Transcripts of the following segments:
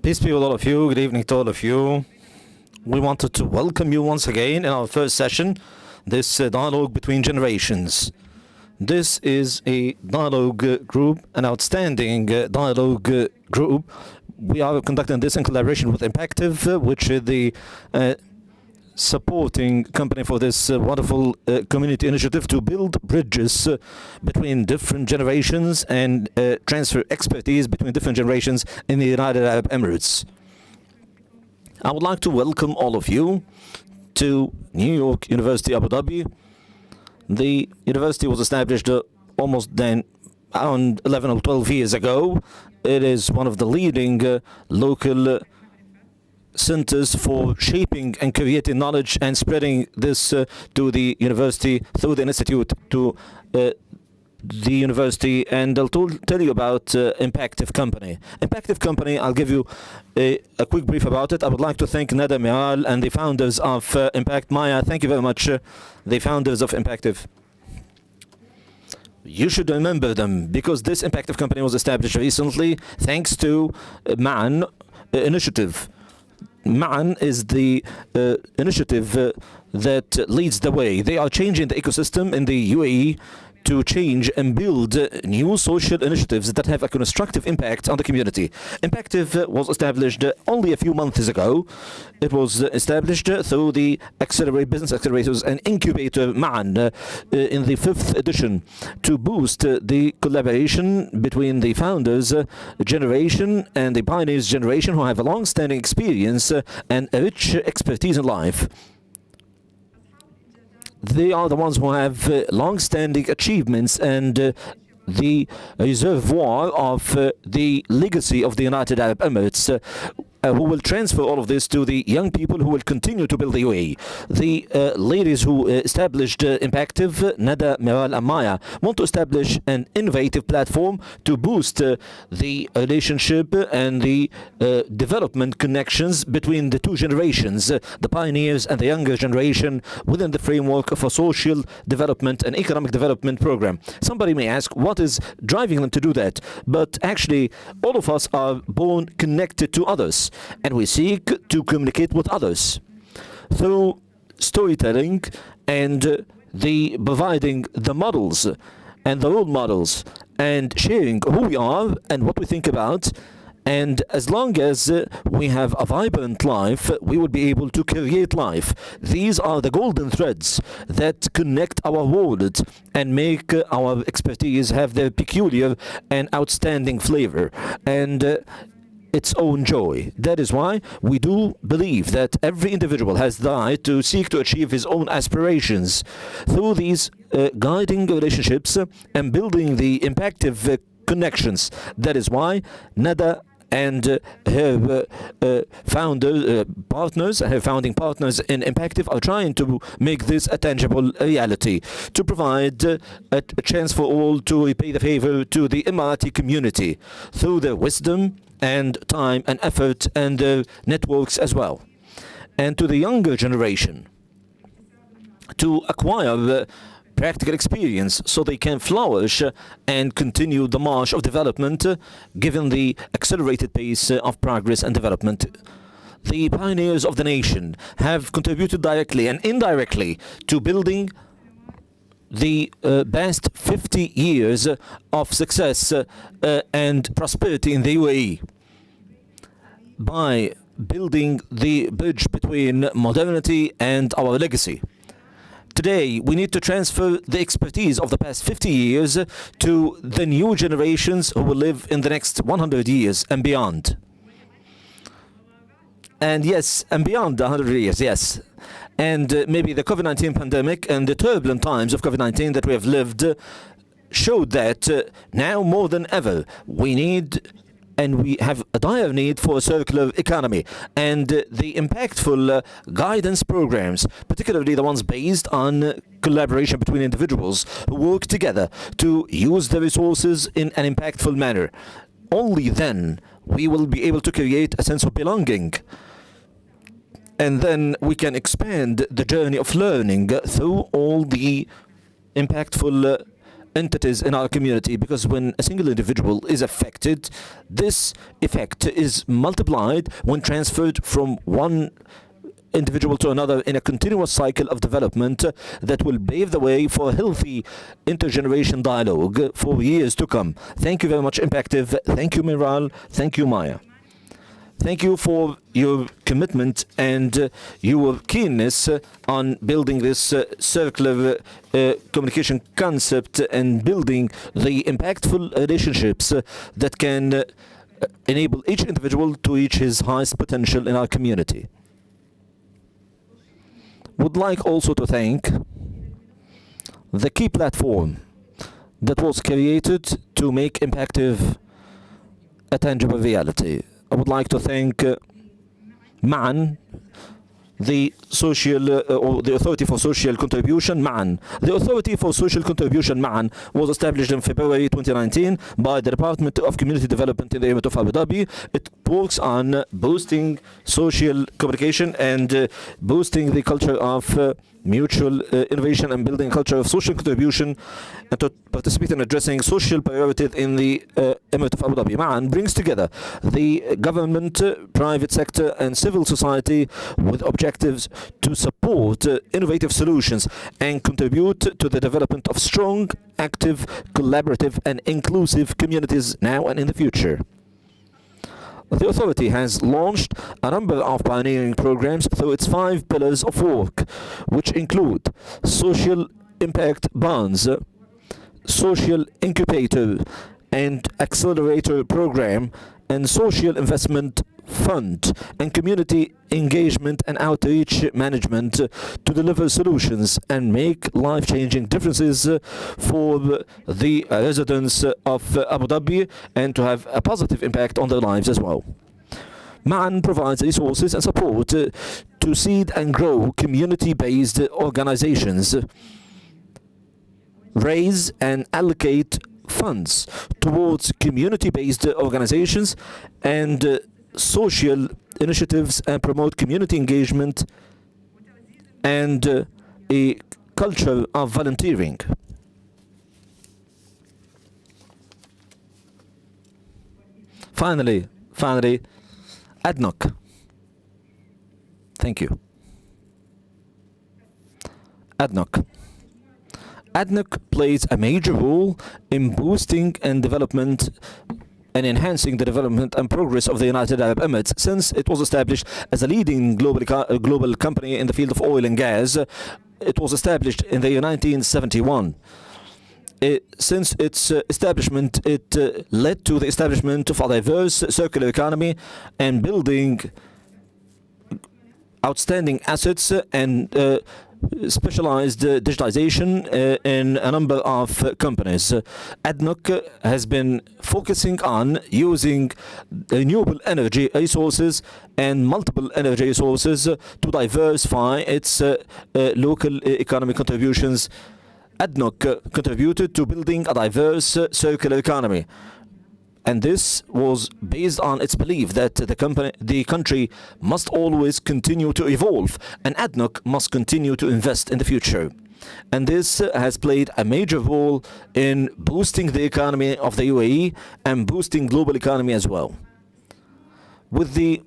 Peace be with all of you. Good evening to all of you. We wanted to welcome you once again in our first session, this dialogue between generations. This is a dialogue group, an outstanding dialogue group. We are conducting this in collaboration with Impactive, which is the supporting company for this wonderful community initiative to build bridges between different generations and transfer expertise between different generations in the United Arab Emirates. I would like to welcome all of you to New York University, Abu Dhabi. The university was established almost then around 11 or 12 years ago. It is one of the leading local centers for shaping and creating knowledge and spreading this to the university through the institute to the university. And I'll tell you about Impactive Company. Impactive Company, I'll give you a quick brief about it. I would like to thank Nada Miral and the founders of Impact. Maya, thank you very much, the founders of Impactive. You should remember them because this Impactive Company was established recently thanks to MAN initiative. MAN is the initiative that leads the way. They are changing the ecosystem in the UAE to change and build new social initiatives that have a constructive impact on the community. Impactive was established only a few months ago. It was established through the Business Accelerators and Incubator MAN in the 5th edition to boost the collaboration between the founders generation and the pioneers generation who have a long-standing experience and a rich expertise in life. They are the ones who have long-standing achievements and the reservoir of the legacy of the United Arab Emirates, who will transfer all of this to the young people who will continue to build the UAE. The ladies who established Impactive, Nada, Miral and Maya, want to establish an innovative platform to boost the relationship and the development connections between the two generations, the pioneers and the younger generation, within the framework of a social development and economic development program. Somebody may ask, what is driving them to do that? But actually, all of us are born connected to others, and we seek to communicate with others through storytelling and the providing the models and the role models and sharing who we are and what we think about. And as long as we have a vibrant life, we will be able to create life. These are the golden threads that connect our world and make our expertise have their peculiar and outstanding flavor and its own joy. That is why we do believe that every individual has the right to seek to achieve his own aspirations through these guiding relationships and building the impactive connections. That is why Nada and her founding partners in Impactive are trying to make this a tangible reality, to provide a chance for all to repay the favor to the Emirati community through their wisdom and time and effort and their networks as well, and to the younger generation to acquire practical experience so they can flourish and continue the march of development given the accelerated pace of progress and development. The pioneers of the nation have contributed directly and indirectly to building the past 50 years of success and prosperity in the UAE by building the bridge between modernity and our legacy. Today, we need to transfer the expertise of the past 50 years to the new generations who will live in the next 100 years and beyond. And yes, and beyond 100 years, yes. And maybe the COVID-19 pandemic and the turbulent times of COVID-19 that we have lived showed that now more than ever we need and we have a dire need for a circular economy and the impactful guidance programs, particularly the ones based on collaboration between individuals who work together to use the resources in an impactful manner. Only then we will be able to create a sense of belonging, and then we can expand the journey of learning through all the impactful entities in our community, because when a single individual is affected, this effect is multiplied when transferred from one individual to another in a continuous cycle of development that will pave the way for a healthy intergeneration dialogue for years to come. Thank you very much, Impactive. Thank you, Miral. Thank you, Maya. Thank you for your commitment and your keenness on building this circular communication concept and building the impactful relationships that can enable each individual to reach his highest potential in our community. Would like also to thank the key platform that was created to make Impactive a tangible reality. I would like to thank معا the Authority for Social Contribution معا. The Authority for Social Contribution معا was established in February 2019 by the Department of Community Development in the Emirate of Abu Dhabi. It works on boosting social communication and boosting the culture of mutual innovation and building a culture of social contribution, and to participate in addressing social priorities in the Emirate of Abu Dhabi. معا brings together the government, private sector and civil society with objectives to support innovative solutions and contribute to the development of strong, active, collaborative and inclusive communities now and in the future. The authority has launched a number of pioneering programs through its 5 pillars of work, which include social impact bonds, social incubator and accelerator program, and social investment fund, and community engagement and outreach management to deliver solutions and make life-changing differences for the residents of Abu Dhabi and to have a positive impact on their lives as well. MAN provides resources and support to seed and grow community-based organizations, raise and allocate funds towards community-based organizations and social initiatives, and promote community engagement and a culture of volunteering. Finally, ADNOC. Thank you. ADNOC. ADNOC plays a major role in boosting and development and enhancing the development and progress of the United Arab Emirates since it was established as a leading global company in the field of oil and gas. It was established in the year 1971. Since its establishment, it led to the establishment of a diverse circular economy and building outstanding assets and specialized digitalization in a number of companies. ADNOC has been focusing on using renewable energy resources and multiple energy resources to diversify its local economic contributions. ADNOC contributed to building a diverse circular economy, and this was based on its belief that the country must always continue to evolve, and ADNOC must continue to invest in the future. And this has played a major role in boosting the economy of the UAE and boosting global economy as well. With the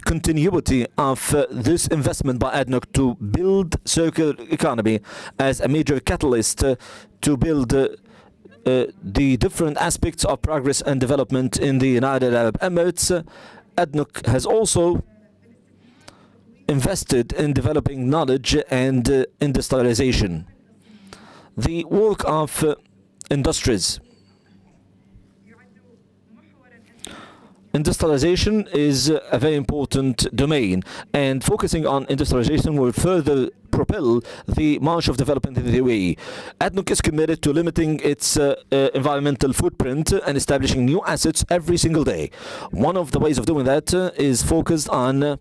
continuity of this investment by ADNOC to build circular economy as a major catalyst to build the different aspects of progress and development in the United Arab Emirates, ADNOC has also invested in developing knowledge and industrialization. The work of industries. Industrialization is a very important domain, and focusing on industrialization will further propel the march of development in the UAE. ADNOC is committed to limiting its environmental footprint and establishing new assets every single day. One of the ways of doing that is focused on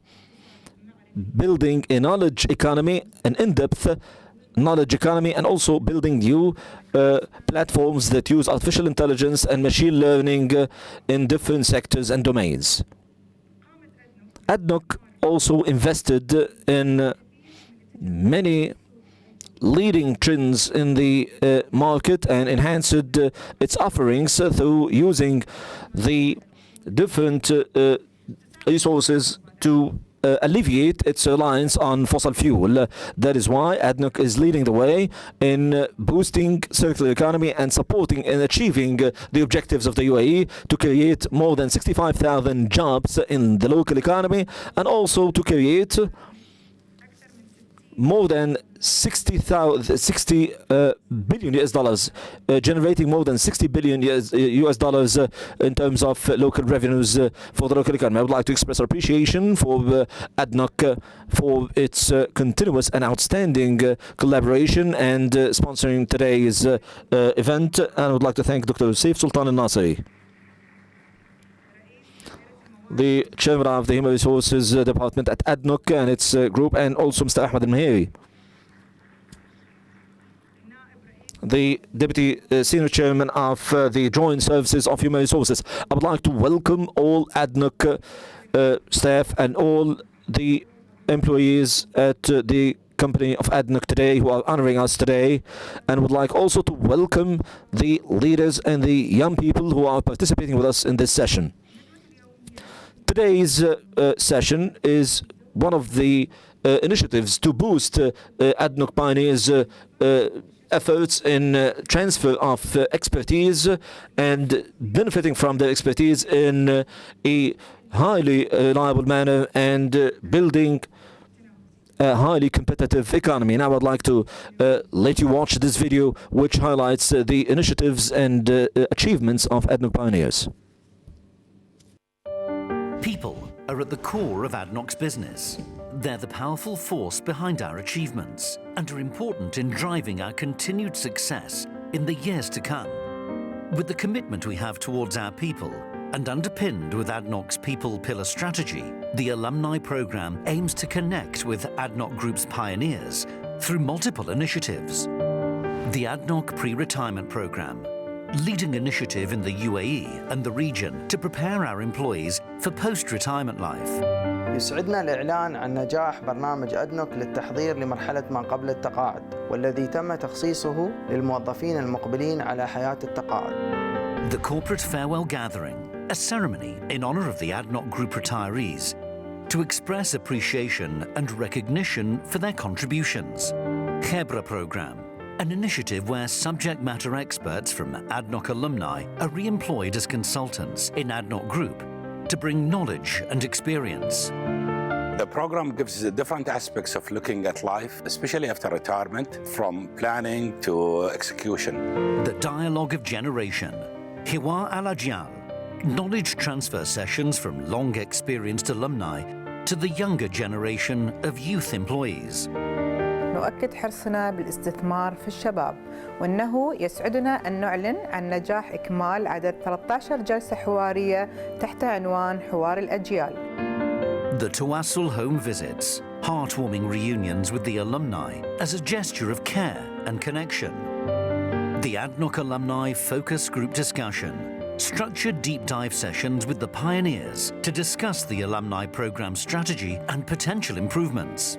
building a knowledge economy, an in-depth knowledge economy, and also building new platforms that use artificial intelligence and machine learning in different sectors and domains. ADNOC also invested in many leading trends in the market and enhanced its offerings through using the different resources to alleviate its reliance on fossil fuel. That is why ADNOC is leading the way in boosting circular economy and supporting and achieving the objectives of the UAE to create more than 65,000 jobs in the local economy, and also to create more than 60 billion US dollars, generating more than 60 billion US dollars in terms of local revenues for the local economy. I would like to express our appreciation for ADNOC for its continuous and outstanding collaboration and sponsoring today's event. And I would like to thank Dr. Sultan al-Nasiri, the chairman of the Human Resources Department at ADNOC and its group, and also Mr. Ahmed al-Mahiri, the Deputy Senior Chairman of the Joint Services of Human Resources. I would like to welcome all ADNOC staff and all the employees at the company of ADNOC today who are honoring us today, and would like also to welcome the leaders and the young people who are participating with us in this session. Today's session is one of the initiatives to boost ADNOC Pioneers' efforts in transfer of expertise and benefiting from their expertise in a highly reliable manner and building a highly competitive economy. Now I'd like to let you watch this video, which highlights the initiatives and achievements of ADNOC Pioneers. People are at the core of ADNOC's business. They're the powerful force behind our achievements and are important in driving our continued success in the years to come. With the commitment we have towards our people and underpinned with ADNOC's People Pillar strategy, the alumni program aims to connect with ADNOC Group's pioneers through multiple initiatives. The ADNOC Pre-Retirement Program, leading initiative in the UAE and the region to prepare our employees for post-retirement life. يسعدنا الإعلان عن نجاح برنامج أدنوك للتحضير لمرحلة ما قبل التقاعد، والذي تم تخصيصه للموظفين المقبلين على حياة التقاعد. The Corporate Farewell Gathering, a ceremony in honor of the ADNOC Group retirees to express appreciation and recognition for their contributions. Khebra Program, an initiative where subject matter experts from ADNOC alumni are re-employed as consultants in ADNOC Group to bring knowledge and experience. The program gives different aspects of looking at life, especially after retirement, from planning to execution. The Dialogue of Generation, Hiwar al-Ajyal, knowledge transfer sessions from long-experienced alumni to the younger generation of youth employees. نؤكد حرصنا بالاستثمار في الشباب، وأنه يسعدنا أن نعلن عن نجاح إكمال عدد 13 جلسة حوارية تحت عنوان حوار الأجيال. The Tawassul home visits, heartwarming reunions with the alumni as a gesture of care and connection. The ADNOC Alumni Focus Group Discussion, structured deep dive sessions with the pioneers to discuss the alumni program strategy and potential improvements.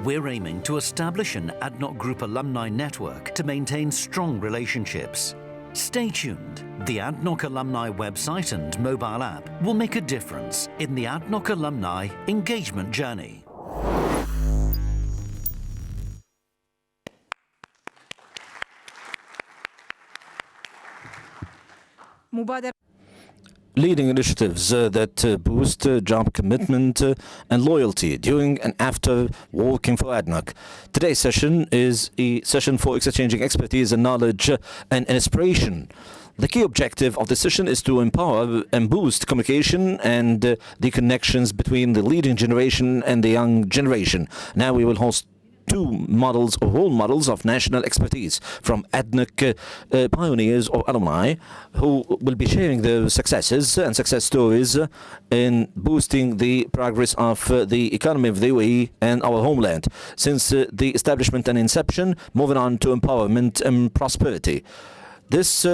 We're aiming to establish an ADNOC Group alumni network to maintain strong relationships. Stay tuned. The ADNOC alumni website and mobile app will make a difference in the ADNOC alumni engagement journey. Leading initiatives that boost job commitment and loyalty during and after working for ADNOC. Today's session is a session for exchanging expertise and knowledge and inspiration. The key objective of the session is to empower and boost communication and the connections between the leading generation and the young generation. Now we will host two models or role models of national expertise from ADNOC pioneers or alumni who will be sharing their successes and success stories in boosting the progress of the economy of the UAE and our homeland since the establishment and inception, moving on to empowerment and prosperity. This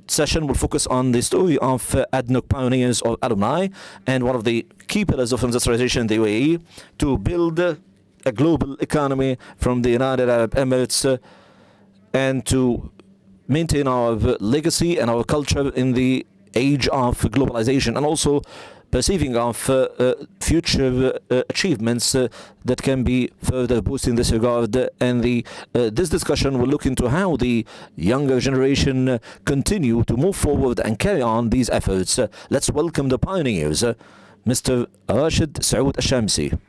session will focus on the story of ADNOC pioneers or alumni and one of the key pillars of industrialization in the UAE to build a global economy from the United Arab Emirates and to maintain our legacy and our culture in the age of globalization, and also perceiving of future achievements that can be further boosted in this regard. And this discussion will look into how the younger generation continue to move forward and carry on these efforts. Let's welcome the pioneers, Mr. Rashed Saud Shamsi.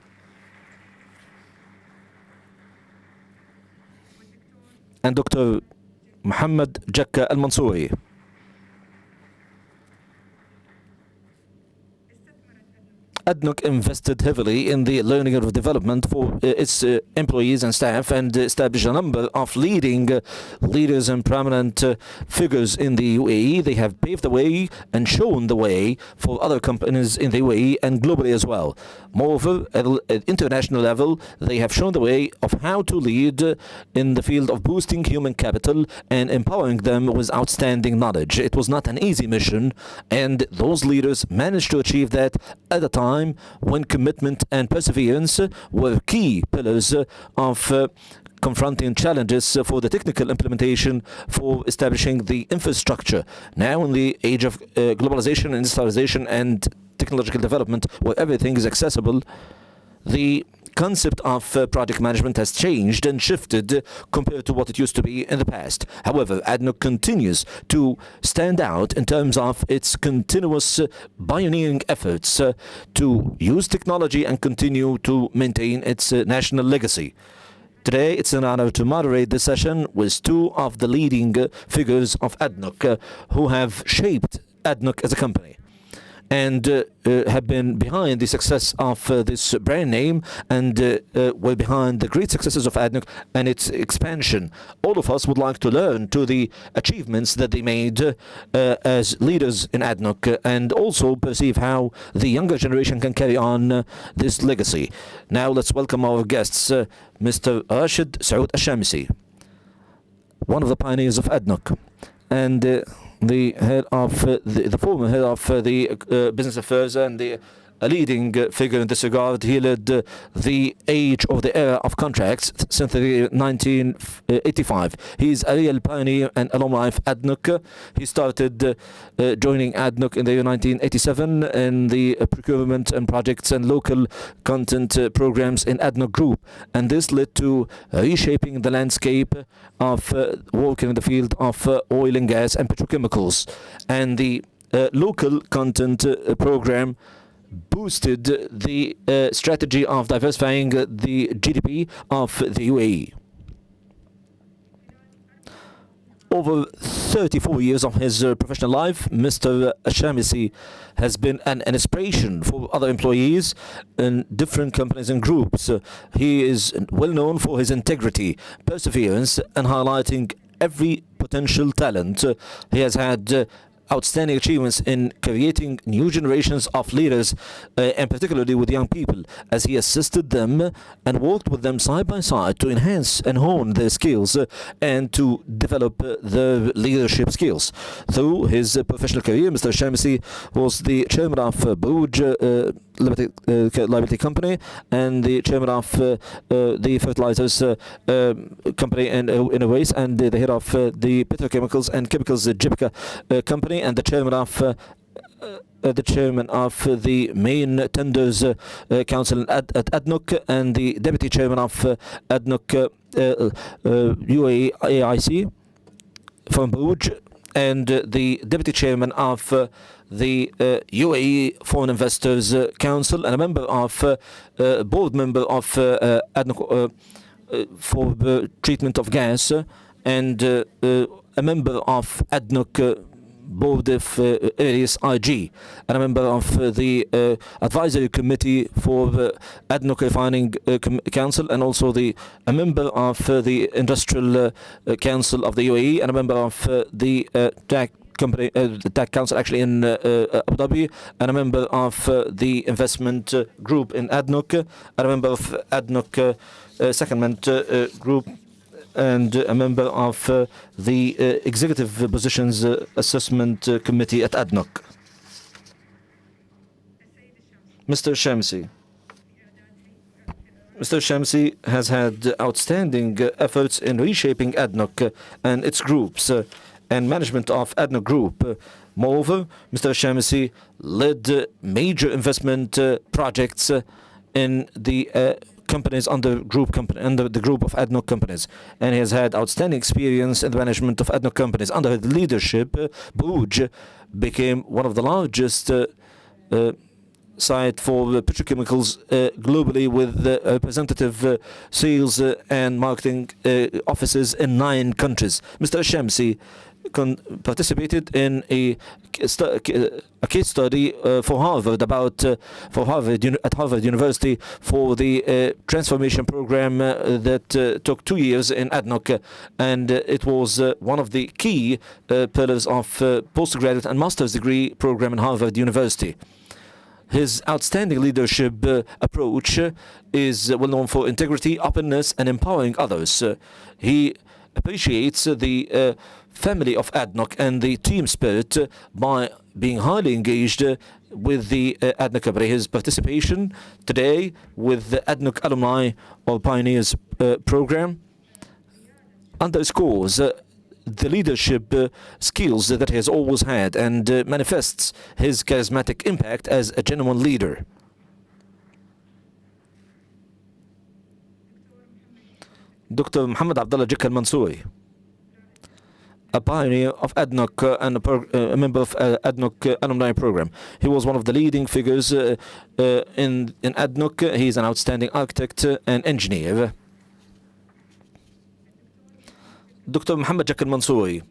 And Dr. Mohamad AlMansoori. ADNOC invested heavily in the learning and development for its employees and staff, and established a number of leading leaders and prominent figures in the UAE. They have paved the way and shown the way for other companies in the UAE and globally as well. Moreover, at international level, they have shown the way of how to lead in the field of boosting human capital and empowering them with outstanding knowledge. It was not an easy mission, and those leaders managed to achieve that at a time when commitment and perseverance were key pillars of confronting challenges for the technical implementation for establishing the infrastructure. Now, in the age of globalization, industrialization, and technological development, where everything is accessible, the concept of project management has changed and shifted compared to what it used to be in the past. However, ADNOC continues to stand out in terms of its continuous pioneering efforts to use technology and continue to maintain its national legacy. Today, it's an honor to moderate this session with two of the leading figures of ADNOC who have shaped ADNOC as a company and have been behind the success of this brand name, and were behind the great successes of ADNOC and its expansion. All of us would like to learn to the achievements that they made as leaders in ADNOC, and also perceive how the younger generation can carry on this legacy. Now let's welcome our guests, Mr. Rashed Saud Shamsi, one of the pioneers of ADNOC, and the head of the former head of the business affairs and a leading figure in this regard. He led the age of the era of contracts since the year 1985. He is a real pioneer and alumni of ADNOC. He started joining ADNOC in the year 1987 in the procurement and projects and local content programs in ADNOC Group, and this led to reshaping the landscape of working in the field of oil and gas and petrochemicals. And the local content program boosted the strategy of diversifying the GDP of the UAE. Over 34 years of his professional life, Mr. Shamsi has been an inspiration for other employees in different companies and groups. He is well known for his integrity, perseverance, and highlighting every potential talent. He has had outstanding achievements in creating new generations of leaders, and particularly with young people, as he assisted them and worked with them side by side to enhance and hone their skills and to develop their leadership skills. Through his professional career, Mr. Shamsi was the chairman of Bouj Liability Company and the chairman of the fertilizers company in a waste, and the head of the petrochemicals and chemicals Jibka company, and the chairman of the main tenders council at ADNOC, and the deputy chairman of ADNOC UAE AIC from Bouj, and the deputy chairman of the UAE Foreign Investors Council, and a member of board member of ADNOC for the treatment of gas, and a member of ADNOC board of areas IG, and a member of the advisory committee for the ADNOC Refining Council, and also a member of the Industrial Council of the UAE, and a member of the TAC company, the TAC Council actually in Abu Dhabi, and a member of the investment group in ADNOC, and a member of ADNOC secondment group, and a member of the Executive Positions Assessment Committee at ADNOC. Mr. Shamsi. Mr. Shamsi has had outstanding efforts in reshaping ADNOC and its groups and management of ADNOC Group. Moreover, Mr. Shamsi led major investment projects in the companies under the group of ADNOC companies, and he has had outstanding experience in the management of ADNOC companies. Under his leadership, Borouge became one of the largest site for petrochemicals globally, with representative sales and marketing offices in 9 countries. Mr. Shamsi participated in a case study for Harvard at Harvard University for the transformation program that took 2 years in ADNOC, and it was one of the key pillars of postgraduate and master's degree program in Harvard University. His outstanding leadership approach is well known for integrity, openness, and empowering others. He appreciates the family of ADNOC and the team spirit by being highly engaged with the ADNOC company. His participation today with the ADNOC Alumni or Pioneers program underscores the leadership skills that he has always had and manifests his charismatic impact as a genuine leader. Dr. Mohamad Abdullah AlMansoori, a pioneer of ADNOC and a member of ADNOC alumni program. He was one of the leading figures in ADNOC. He is an outstanding architect and engineer. Dr. Mohamad AlMansoori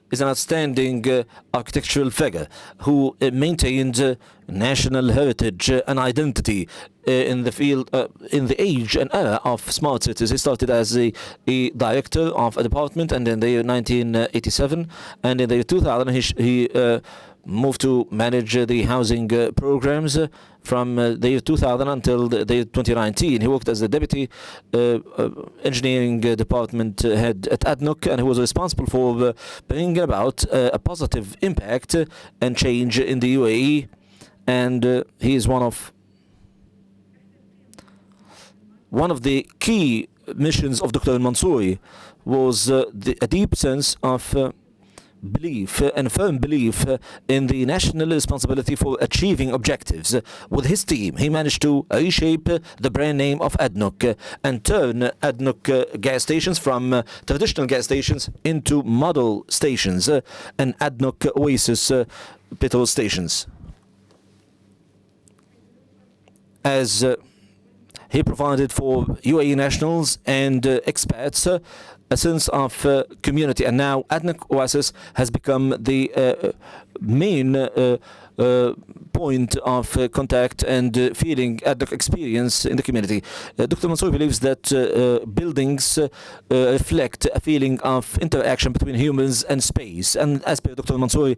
is an outstanding architectural figure who maintained national heritage and identity in the field, in the age and era of smart cities. He started as a director of a department, and in the year 1987, and in the year 2000 he moved to manage the housing programs from the year 2000 until the year 2019. He worked as the deputy engineering department head at ADNOC, and he was responsible for bringing about a positive impact and change in the UAE. And he is one of the key missions of Dr. AlMansoori was a deep sense of belief and firm belief in the national responsibility for achieving objectives. With his team, he managed to reshape the brand name of ADNOC and turn ADNOC gas stations from traditional gas stations into model stations and ADNOC Oasis petrol stations. As he provided for UAE nationals and expats a sense of community, and now ADNOC Oasis has become the main point of contact and feeling ADNOC experience in the community. Dr. Mansoori believes that buildings reflect a feeling of interaction between humans and space, and as per Dr. Mansoori,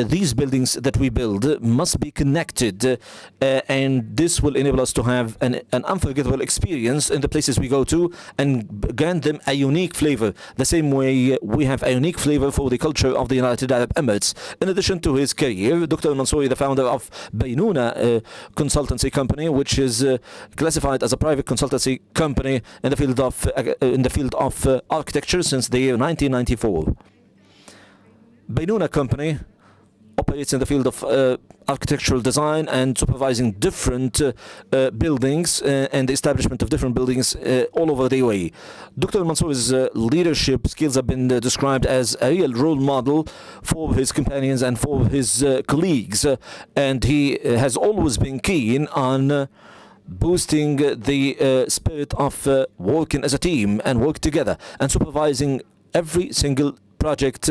these buildings that we build must be connected, and this will enable us to have an unforgettable experience in the places we go to and grant them a unique flavor, the same way we have a unique flavor for the culture of the United Arab Emirates. In addition to his career, Dr. Mansoori, the founder of Baynuna consultancy company, which is classified as a private consultancy company in the field of architecture since the year 1994. Baynuna company operates in the field of architectural design and supervising different buildings and the establishment of different buildings all over the UAE. Dr. Mansoori's leadership skills have been described as a real role model for his companions and for his colleagues, and he has always been keen on boosting the spirit of working as a team and work together and supervising every single project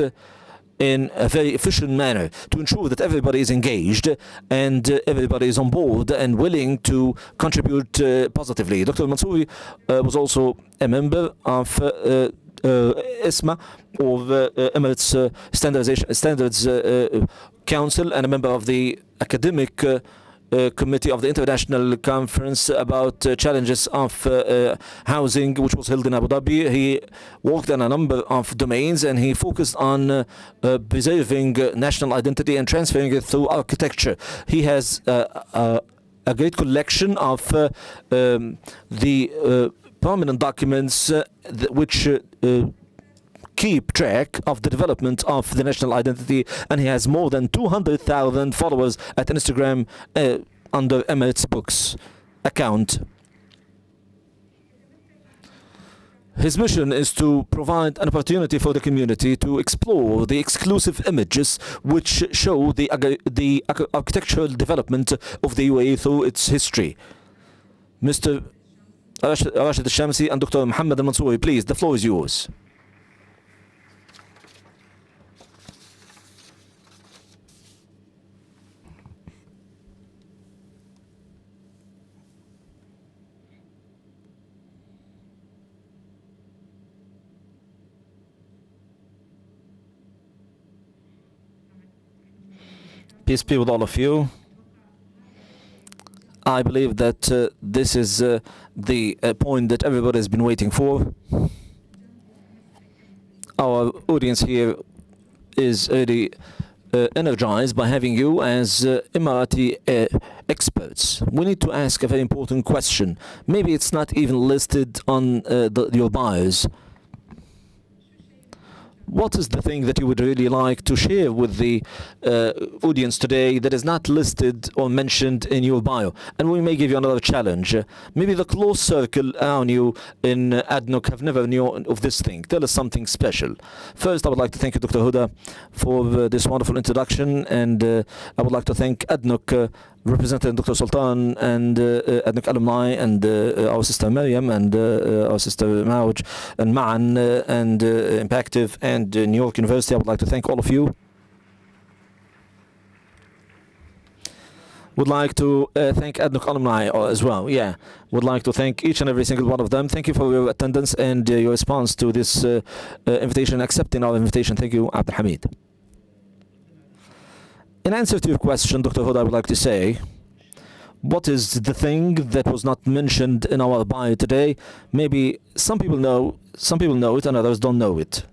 in a very efficient manner to ensure that everybody is engaged and everybody is on board and willing to contribute positively. Dr. Mansoori was also a member of ISMA, or Emirates Standards Council, and a member of the academic committee of the International Conference about challenges of housing, which was held in Abu Dhabi. He worked on a number of domains, and he focused on preserving national identity and transferring it through architecture. He has a great collection of the permanent documents which keep track of the development of the national identity, and he has more than 200,000 followers at Instagram under Emirates Books account. His mission is to provide an opportunity for the community to explore the exclusive images which show the architectural development of the UAE through its history. Mr. Rashed Shamsi and Dr. Mohamad AlMansoori, please, the floor is yours. Peace be with all of you. I believe that this is the point that everybody has been waiting for. Our audience here is already energized by having you as Emirati experts. We need to ask a very important question. Maybe it's not even listed on your bios. What is the thing that you would really like to share with the audience today that is not listed or mentioned in your bio? And we may give you another challenge. Maybe the close circle around you in ADNOC have never knew of this thing. Tell us something special. First, I would like to thank you, Dr. Hoda, for this wonderful introduction, and I would like to thank ADNOC representing Dr. Sultan and ADNOC alumni and our sister Maryam and our sister Mauj and Ma'an and Impactive and New York University. I would like to thank all of you. Would like to thank ADNOC alumni as well. Yeah, would like to thank each and every single one of them. Thank you for your attendance and your response to this invitation, accepting our invitation. Thank you, Abdul Hamid. In answer to your question, Dr. Hoda, I would like to say, what is the thing that was not mentioned in our bio today? Maybe some people know it and others don't know it.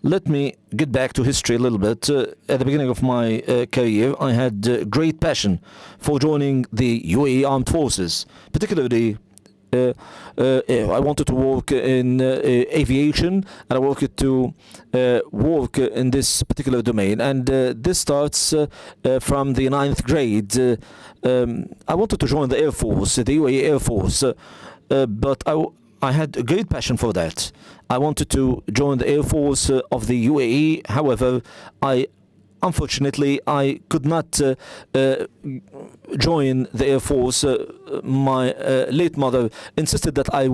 Let me get back to history a little bit. At the beginning of my career, I had great passion for joining the UAE Armed Forces, particularly I wanted to work in aviation, and I wanted to work in this particular domain. And this starts from the 9th grade. I wanted to join the Air Force, the UAE Air Force, but I had a great passion for that. I wanted to join the Air Force of the UAE. However, unfortunately, I could not join the Air Force. My late mother insisted that I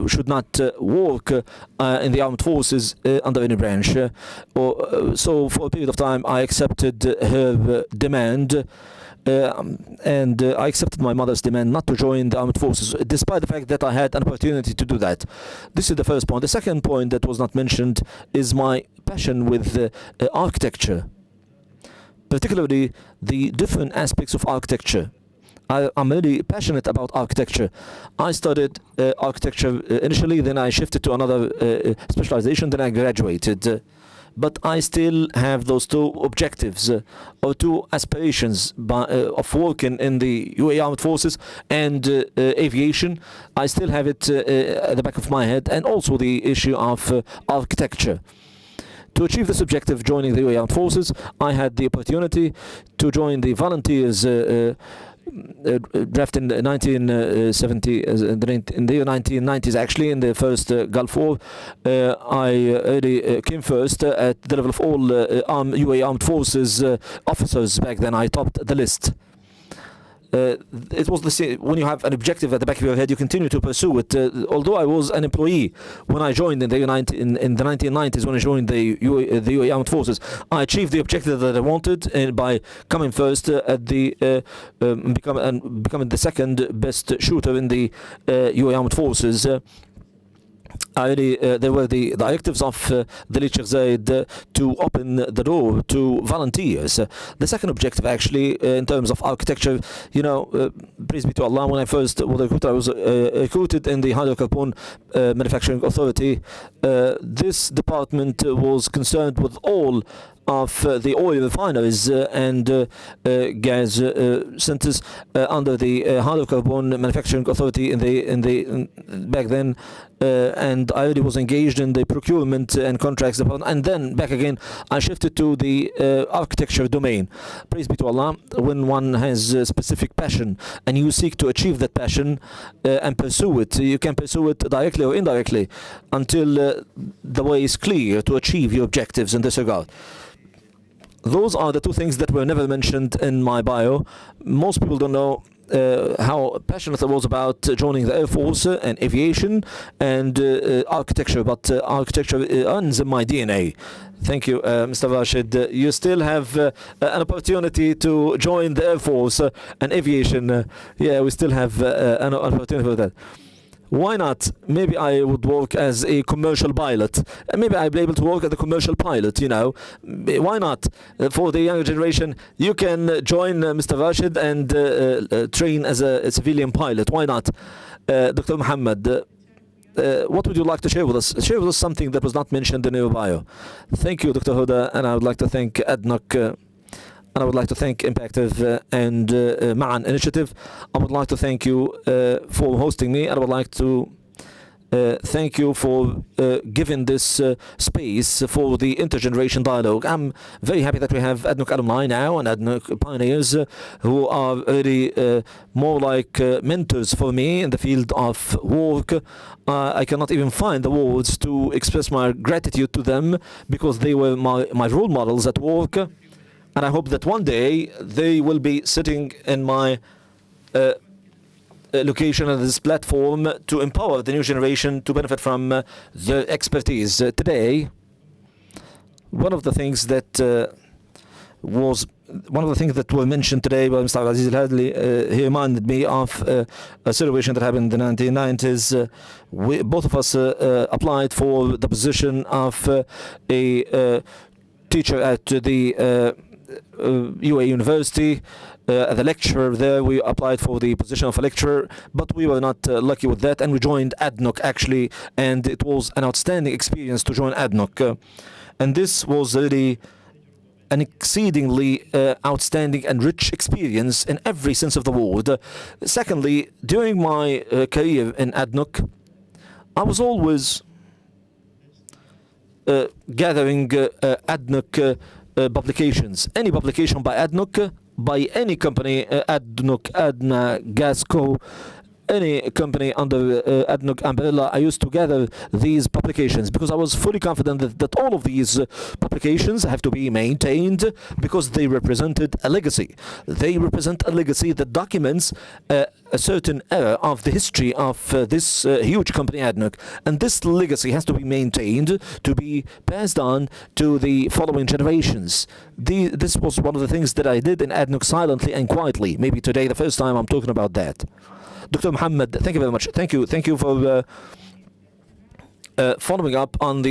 should not work in the armed forces under any branch. So for a period of time, I accepted her demand. And I accepted my mother's demand not to join the armed forces, despite the fact that I had an opportunity to do that. This is the first point. The second point that was not mentioned is my passion with architecture, particularly the different aspects of architecture. I'm really passionate about architecture. I studied architecture initially, then I shifted to another specialization, then I graduated. But I still have those two objectives or two aspirations of working in the UAE Armed Forces and aviation. I still have it at the back of my head, and also the issue of architecture. To achieve this objective, joining the UAE Armed Forces, I had the opportunity to join the volunteers draft in 1970, in the year 1990s, actually, in the first Gulf War. I really came first at the level of all UAE Armed Forces officers back then. I topped the list. It was the same. When you have an objective at the back of your head, you continue to pursue it. Although I was an employee when I joined in the 1990s, when I joined the UAE Armed Forces, I achieved the objective that I wanted by coming first at the becoming the second best shooter in the UAE Armed Forces. there were the directives of the late Sheikh Zayed to open the door to volunteers. The second objective, actually, in terms of architecture, praise be to Allah, when I first was recruited, I was recruited in the hydrocarbon manufacturing authority. This department was concerned with all of the oil refineries and gas centers under the hydrocarbon manufacturing authority back then, and I already was engaged in the procurement and contracts department, and then back again I shifted to the architecture domain. Praise be to Allah, when one has a specific passion and you seek to achieve that passion and pursue it, you can pursue it directly or indirectly until the way is clear to achieve your objectives in this regard. Those are the two things that were never mentioned in my bio. Most people don't know how passionate I was about joining the Air Force and aviation and architecture, but architecture runs in my DNA. Thank you, Mr. Rashed. You still have an opportunity to join the Air Force and aviation. Yeah, we still have an opportunity for that. Why not? Maybe I would work as a commercial pilot. Maybe I'll be able to work as a commercial pilot, Why not? For the younger generation, you can join Mr. Rashed and train as a civilian pilot. Why not? Dr. Mohamad, what would you like to share with us? Share with us something that was not mentioned in your bio. Thank you, Dr. Hoda, and I would like to thank ADNOC. And I would like to thank Impactive and Ma'an Initiative. I would like to thank you for hosting me. And I would like to thank you for giving this space for the intergeneration dialogue. I'm very happy that we have ADNOC alumni now and ADNOC pioneers who are really more like mentors for me in the field of work. I cannot even find the words to express my gratitude to them because they were my role models at work. And I hope that one day they will be sitting in my location on this platform to empower the new generation to benefit from their expertise. Today, one of the things that were mentioned today by Mr. Aziz Al-Hadli, he reminded me of a situation that happened in the 1990s. Both of us applied for the position of a teacher at the UAE University. As a lecturer there, we applied for the position of a lecturer, but we were not lucky with that, and we joined ADNOC actually, and it was an outstanding experience to join ADNOC. And this was really an exceedingly outstanding and rich experience in every sense of the word. Secondly, during my career in ADNOC, I was always gathering ADNOC publications. Any publication by ADNOC, by any company, ADNOC, ADNA, Gasco, any company under ADNOC umbrella, I used to gather these publications because I was fully confident that all of these publications have to be maintained because they represented a legacy. They represent a legacy that documents a certain era of the history of this huge company ADNOC, and this legacy has to be maintained to be passed on to the following generations. This was one of the things that I did in ADNOC silently and quietly. Maybe today the first time I'm talking about that. Dr. Mohamad, thank you very much. Thank you for following up on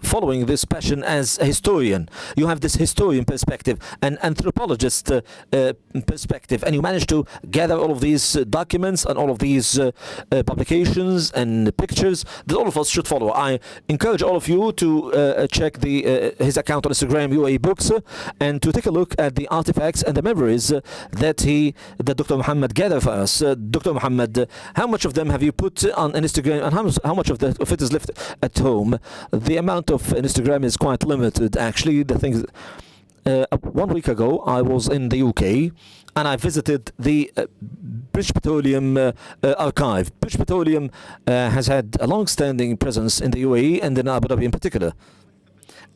following this passion as a historian. You have this historian perspective, an anthropologist perspective, and you managed to gather all of these documents and all of these publications and pictures that all of us should follow. I encourage all of you to check his account on Instagram, UAE Books, and to take a look at the artifacts and the memories that Dr. Mohamad gathered for us. Dr. Mohamad, how much of them have you put on Instagram, and how much of it is left at home? The amount of Instagram is quite limited, actually. The things 1 week ago I was in the UK and I visited the British Petroleum archive. British Petroleum has had a long-standing presence in the UAE and in Abu Dhabi in particular,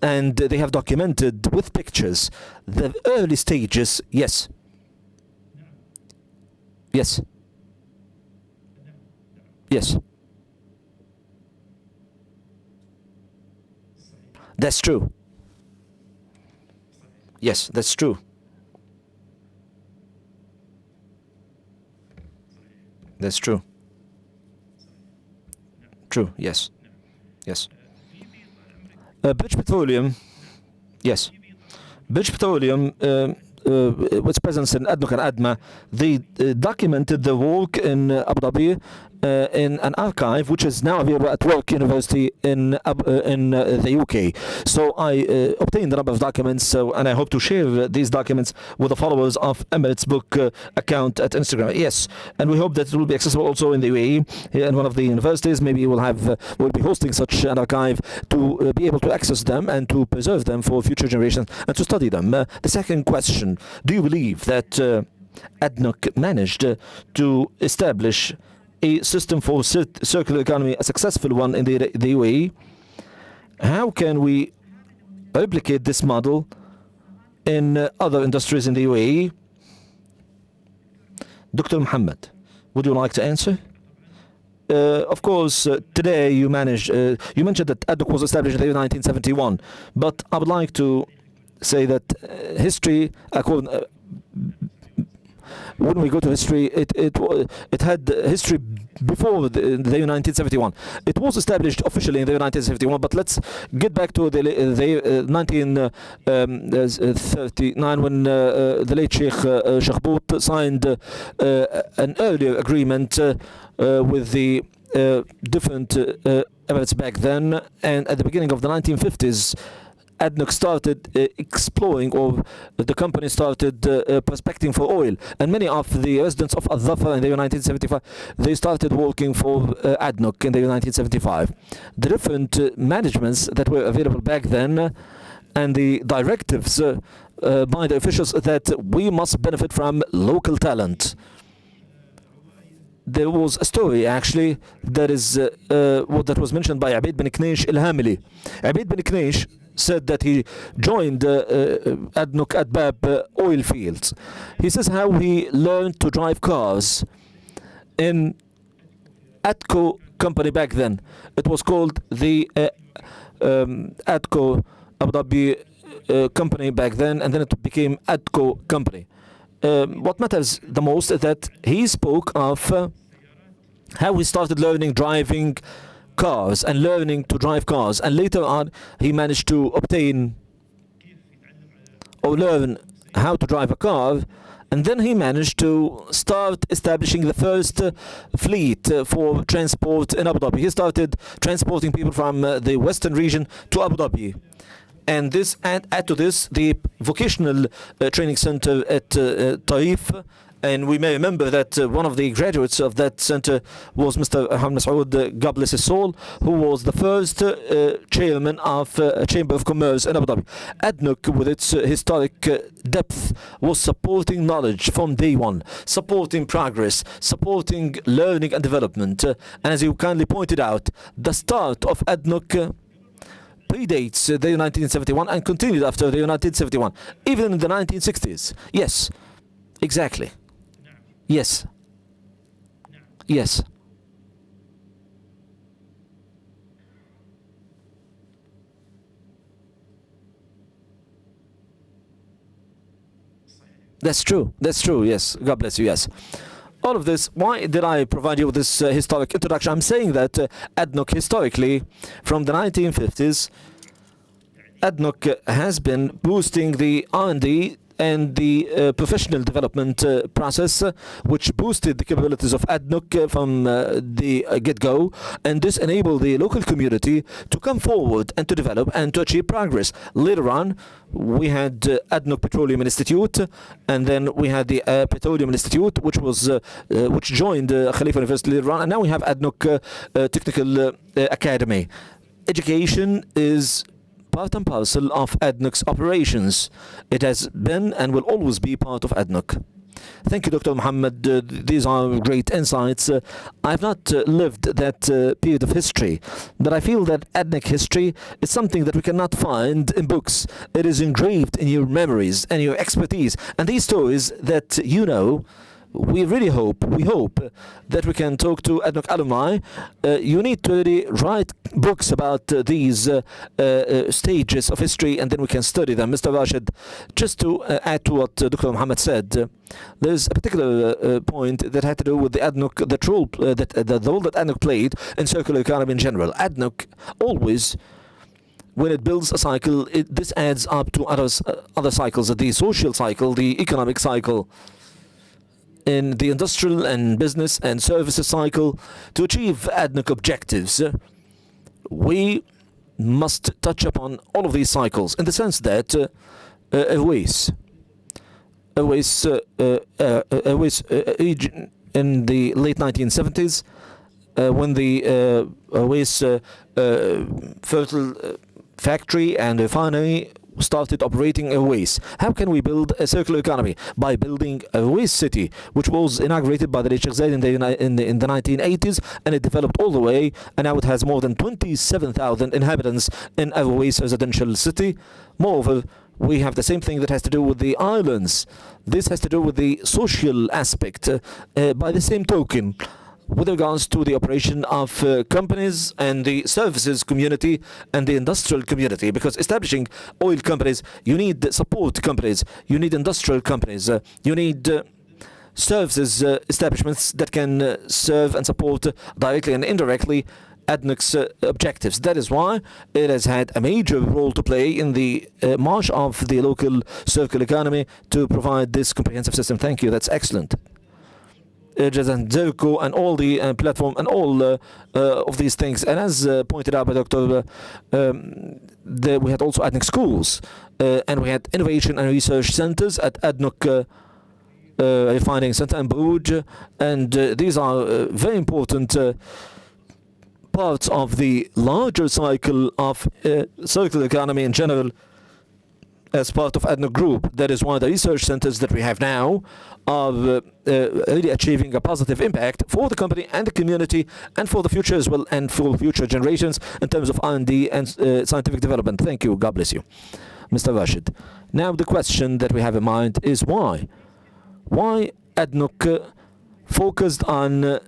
and they have documented with pictures the early stages. Yes. That's true. Yes, that's true. That's true. True, yes. Yes. British Petroleum, yes. British Petroleum, its presence in ADNOC and ADMA, they documented the work in Abu Dhabi in an archive which is now available at Work University in the UK. So I obtained a number of documents, and I hope to share these documents with the followers of Emirates Book account at Instagram. Yes, and we hope that it will be accessible also in the UAE, in one of the universities. Maybe we'll be hosting such an archive to be able to access them and to preserve them for future generations and to study them. The second question: do you believe that ADNOC managed to establish a system for circular economy, a successful one in the UAE? How can we replicate this model in other industries in the UAE? Dr. Mohamad, would you like to answer? Of course, today you mentioned that ADNOC was established in the year 1971, but I would like to say that history, when we go to history, it had history before the year 1971. It was established officially in the year 1971, but let's get back to the 1939 when the late Sheikh signed an earlier agreement with the different Emirates back then, and at the beginning of the 1950s, ADNOC started exploring, or the company started prospecting for oil, and many of the residents of Al-Dhafar in the year 1975, they started working for ADNOC in the year 1975. The different managements that were available back then and the directives by the officials that we must benefit from local talent. There was a story actually that was mentioned by Abid bin Kneish al-Hamili. Abid bin Kneish said that he joined ADNOC at Bab oil fields. He says how he learned to drive cars in ADCO company back then. It was called the ADCO Abu Dhabi company back then, and then it became ADCO company. What matters the most is that he spoke of how he started driving cars and learning to drive cars, and later on he managed to obtain or learn how to drive a car, and then he managed to start establishing the first fleet for transport in Abu Dhabi. He started transporting people from the western region to Abu Dhabi. And this, add to this, the vocational training center at Taif. And we may remember that one of the graduates of that center was Mr. Saud, God bless his soul, who was the first chairman of Chamber of Commerce in Abu Dhabi. ADNOC, with its historic depth, was supporting knowledge from day one, supporting progress, supporting learning and development. And as you kindly pointed out, the start of ADNOC predates the year 1971 and continued after the year 1971, even in the 1960s. Yes, exactly. Yes. Yes. That's true. That's true. Yes. God bless you. Yes. All of this, why did I provide you with this historic introduction? I'm saying that ADNOC historically, from the 1950s, ADNOC has been boosting the R&D and the professional development process, which boosted the capabilities of ADNOC from the get-go, and this enabled the local community to come forward and to develop and to achieve progress. Later on, we had ADNOC Petroleum Institute, and then we had the Petroleum Institute, which joined Khalifa University later on, and now we have ADNOC Technical Academy. Education is part and parcel of ADNOC's operations. It has been and will always be part of ADNOC. Thank you, Dr. Mohamad. These are great insights. I've not lived that period of history, but I feel that ADNOC history is something that we cannot find in books. It is engraved in your memories and your expertise. And these stories that you know, we hope that we can talk to ADNOC alumni. You need to really write books about these stages of history, and then we can study them. Mr. Rashed, just to add to what Dr. Mohamad said, there's a particular point that had to do with the ADNOC, the role that ADNOC played in circular economy in general. ADNOC always, when it builds a cycle, this adds up to other cycles, the social cycle, the economic cycle, in the industrial and business and services cycle. To achieve ADNOC objectives, we must touch upon all of these cycles in the sense that Airways in the late 1970s, when the Airways fertile factory and refinery started operating Airways. How can we build a circular economy? By building Airways City, which was inaugurated by the Sheikh Zayed in the 1980s, and it developed all the way, and now it has more than 27,000 inhabitants in Airways residential city. Moreover, we have the same thing that has to do with the islands. This has to do with the social aspect. By the same token, with regards to the operation of companies and the services community and the industrial community, because establishing oil companies, you need support companies, you need industrial companies, you need services establishments that can serve and support directly and indirectly ADNOC's objectives. That is why it has had a major role to play in the march of the local circular economy to provide this comprehensive system. Thank you. That's excellent. And Zerko and all the platform and all of these things. And as pointed out by Dr. We had also ADNOC schools, and we had innovation and research centers at ADNOC Refining Center in Bruges, and these are very important parts of the larger cycle of circular economy in general as part of ADNOC Group. That is why the research centers that we have now are really achieving a positive impact for the company and the community and for the future as well, and for future generations in terms of R&D and scientific development. Thank you. God bless you, Mr. Rashed. Now the question that we have in mind is why? Why ADNOC focused on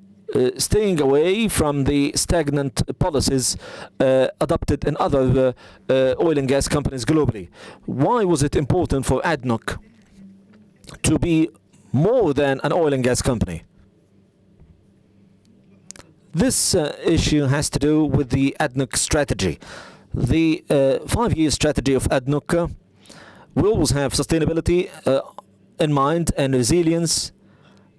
staying away from the stagnant policies adopted in other oil and gas companies globally? Why was it important for ADNOC to be more than an oil and gas company? This issue has to do with the ADNOC strategy. The 5-year strategy of ADNOC will always have sustainability in mind and resilience.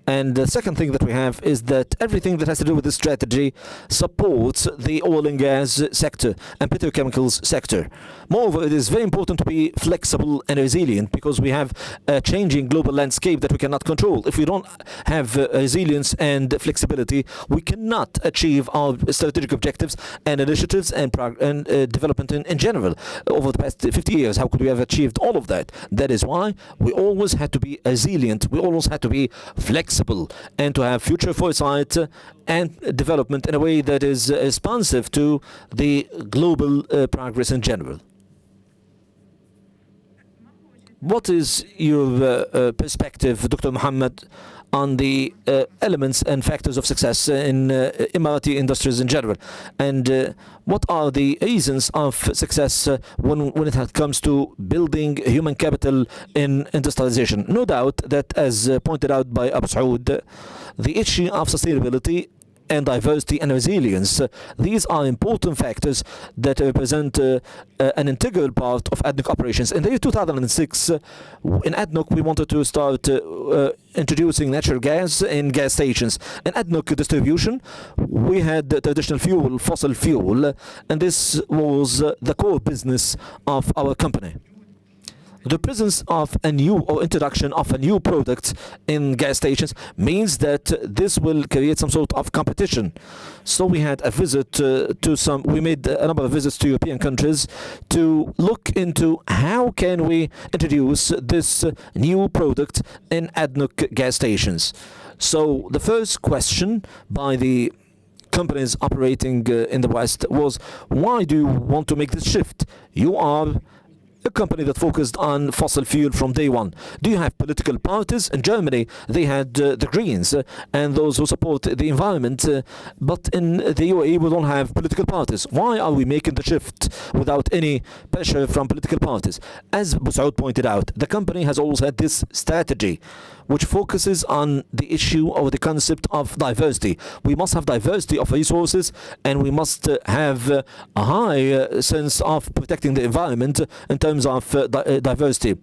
And the second thing that we have is that everything that has to do with this strategy supports the oil and gas sector and petrochemicals sector. Moreover, it is very important to be flexible and resilient because we have a changing global landscape that we cannot control. If we don't have resilience and flexibility, we cannot achieve our strategic objectives and initiatives and development in general. Over the past 50 years, how could we have achieved all of that? That is why we always had to be resilient. We always had to be flexible and to have future foresight and development in a way that is responsive to the global progress in general. What is your perspective, Dr. Mohamad, on the elements and factors of success in Emirati industries in general? And what are the reasons of success when it comes to building human capital in industrialization? No doubt that, as pointed out by Abu Saud, the issue of sustainability and diversity and resilience, these are important factors that represent an integral part of ADNOC operations. In the year 2006, in ADNOC, we wanted to start introducing natural gas in gas stations. In ADNOC distribution, we had traditional fuel, fossil fuel, and this was the core business of our company. The presence of a new or introduction of a new product in gas stations means that this will create some sort of competition. So we had a visit we made a number of visits to European countries to look into how can we introduce this new product in ADNOC gas stations. So the first question by the companies operating in the West was, why do you want to make this shift? You are a company that focused on fossil fuel from day one. Do you have political parties? In Germany, they had the Greens and those who support the environment, but in the UAE, we don't have political parties. Why are we making the shift without any pressure from political parties? As Saud pointed out, the company has always had this strategy which focuses on the issue or the concept of diversity. We must have diversity of resources, and we must have a high sense of protecting the environment in terms of diversity.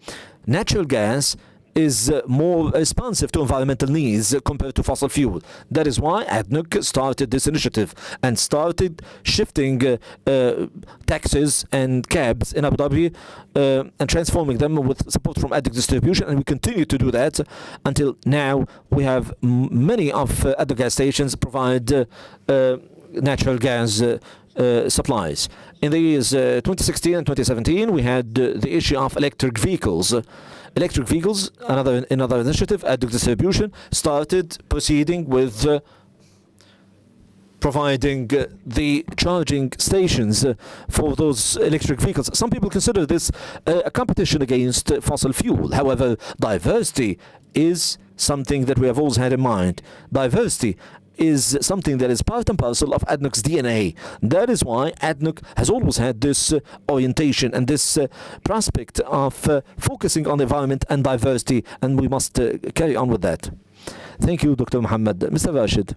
Natural gas is more responsive to environmental needs compared to fossil fuel. That is why ADNOC started this initiative and started shifting taxes and cabs in Abu Dhabi and transforming them with support from ADNOC distribution, and we continue to do that until now. We have many of ADNOC gas stations provide natural gas supplies. In the years 2016 and 2017, we had the issue of electric vehicles. Electric vehicles, another initiative, ADNOC distribution, started proceeding with providing the charging stations for those electric vehicles. Some people consider this a competition against fossil fuel. However, diversity is something that we have always had in mind. Diversity is something that is part and parcel of ADNOC's DNA. That is why ADNOC has always had this orientation and this prospect of focusing on the environment and diversity, and we must carry on with that. Thank you, Dr. Mohamad. Mr. Rashed,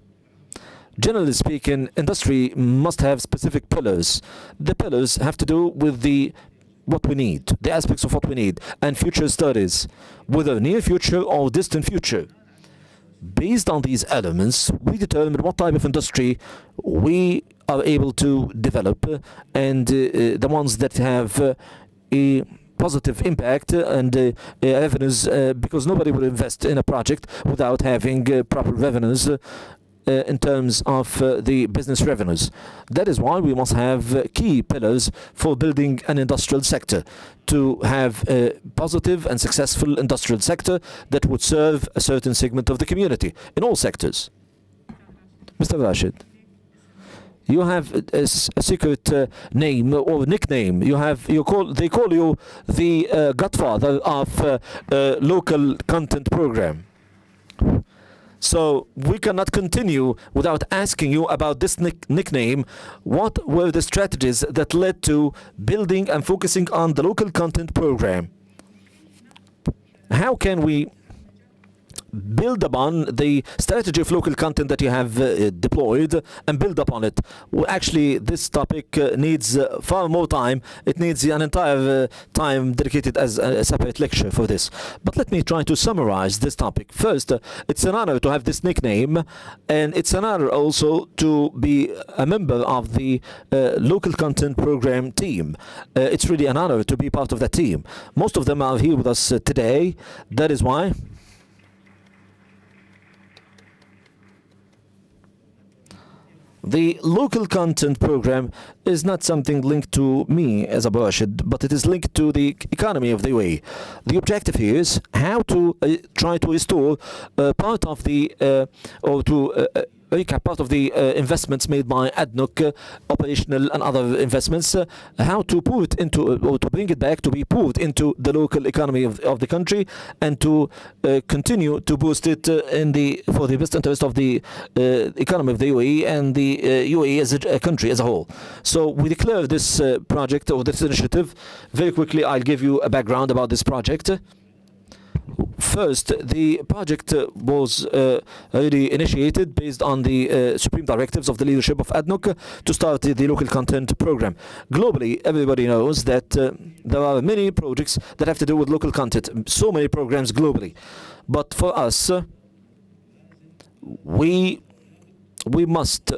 generally speaking, industry must have specific pillars. The pillars have to do with what we need, the aspects of what we need, and future studies, whether near future or distant future. Based on these elements, we determine what type of industry we are able to develop, and the ones that have a positive impact and revenues, because nobody will invest in a project without having proper revenues in terms of the business revenues. That is why we must have key pillars for building an industrial sector, to have a positive and successful industrial sector that would serve a certain segment of the community in all sectors. Mr. Rashed, you have a secret name or nickname. They call you the godfather of local content program. So we cannot continue without asking you about this nickname. What were the strategies that led to building and focusing on the local content program? How can we build upon the strategy of local content that you have deployed and build upon it? Well, actually, this topic needs far more time. It needs an entire time dedicated as a separate lecture for this. But let me try to summarize this topic. First, it's an honor to have this nickname, and it's an honor also to be a member of the local content program team. It's really an honor to be part of that team. Most of them are here with us today. That is why the local content program is not something linked to me as Abu Rashed, but it is linked to the economy of the UAE. The objective here is how to try to restore part of the recap part of the investments made by ADNOC, operational and other investments, how to put into or to bring it back to be put into the local economy of the country, and to continue to boost it for the best interest of the economy of the UAE and the UAE as a country as a whole. So we declare this project or this initiative. Very quickly, I'll give you a background about this project. First, the project was already initiated based on the supreme directives of the leadership of ADNOC to start the local content program. Globally, everybody knows that there are many projects that have to do with local content, so many programs globally. But for us, we must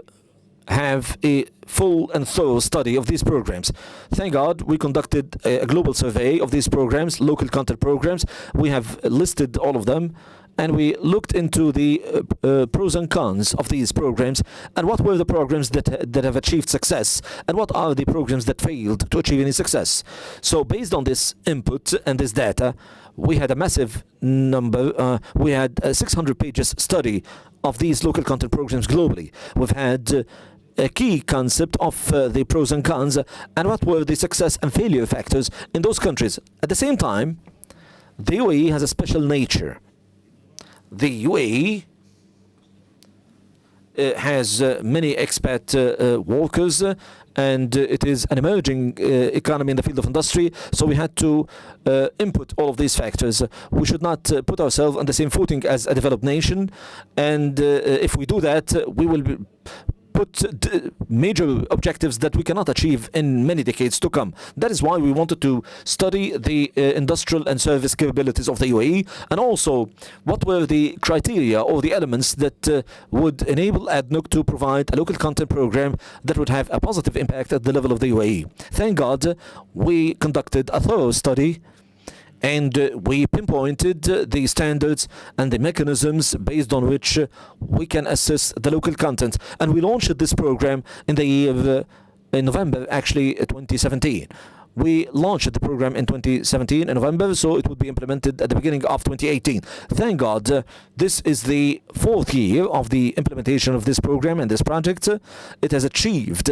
have a full and thorough study of these programs. Thank God we conducted a global survey of these programs, local content programs. We have listed all of them, and we looked into the pros and cons of these programs, and what were the programs that have achieved success, and what are the programs that failed to achieve any success. So based on this input and this data, we had a massive number. We had a 600 pages study of these local content programs globally. We've had a key concept of the pros and cons and what were the success and failure factors in those countries. At the same time, the UAE has a special nature. The UAE has many expat workers, and it is an emerging economy in the field of industry, so we had to input all of these factors. We should not put ourselves on the same footing as a developed nation, and if we do that, we will put major objectives that we cannot achieve in many decades to come. That is why we wanted to study the industrial and service capabilities of the UAE, and also what were the criteria or the elements that would enable ADNOC to provide a local content program that would have a positive impact at the level of the UAE. Thank God we conducted a thorough study, and we pinpointed the standards and the mechanisms based on which we can assess the local content. And we launched this program in the year, in November, actually, 2017. We launched the program in 2017 in November, so it would be implemented at the beginning of 2018. Thank God, this is the 4th year of the implementation of this program and this project. It has achieved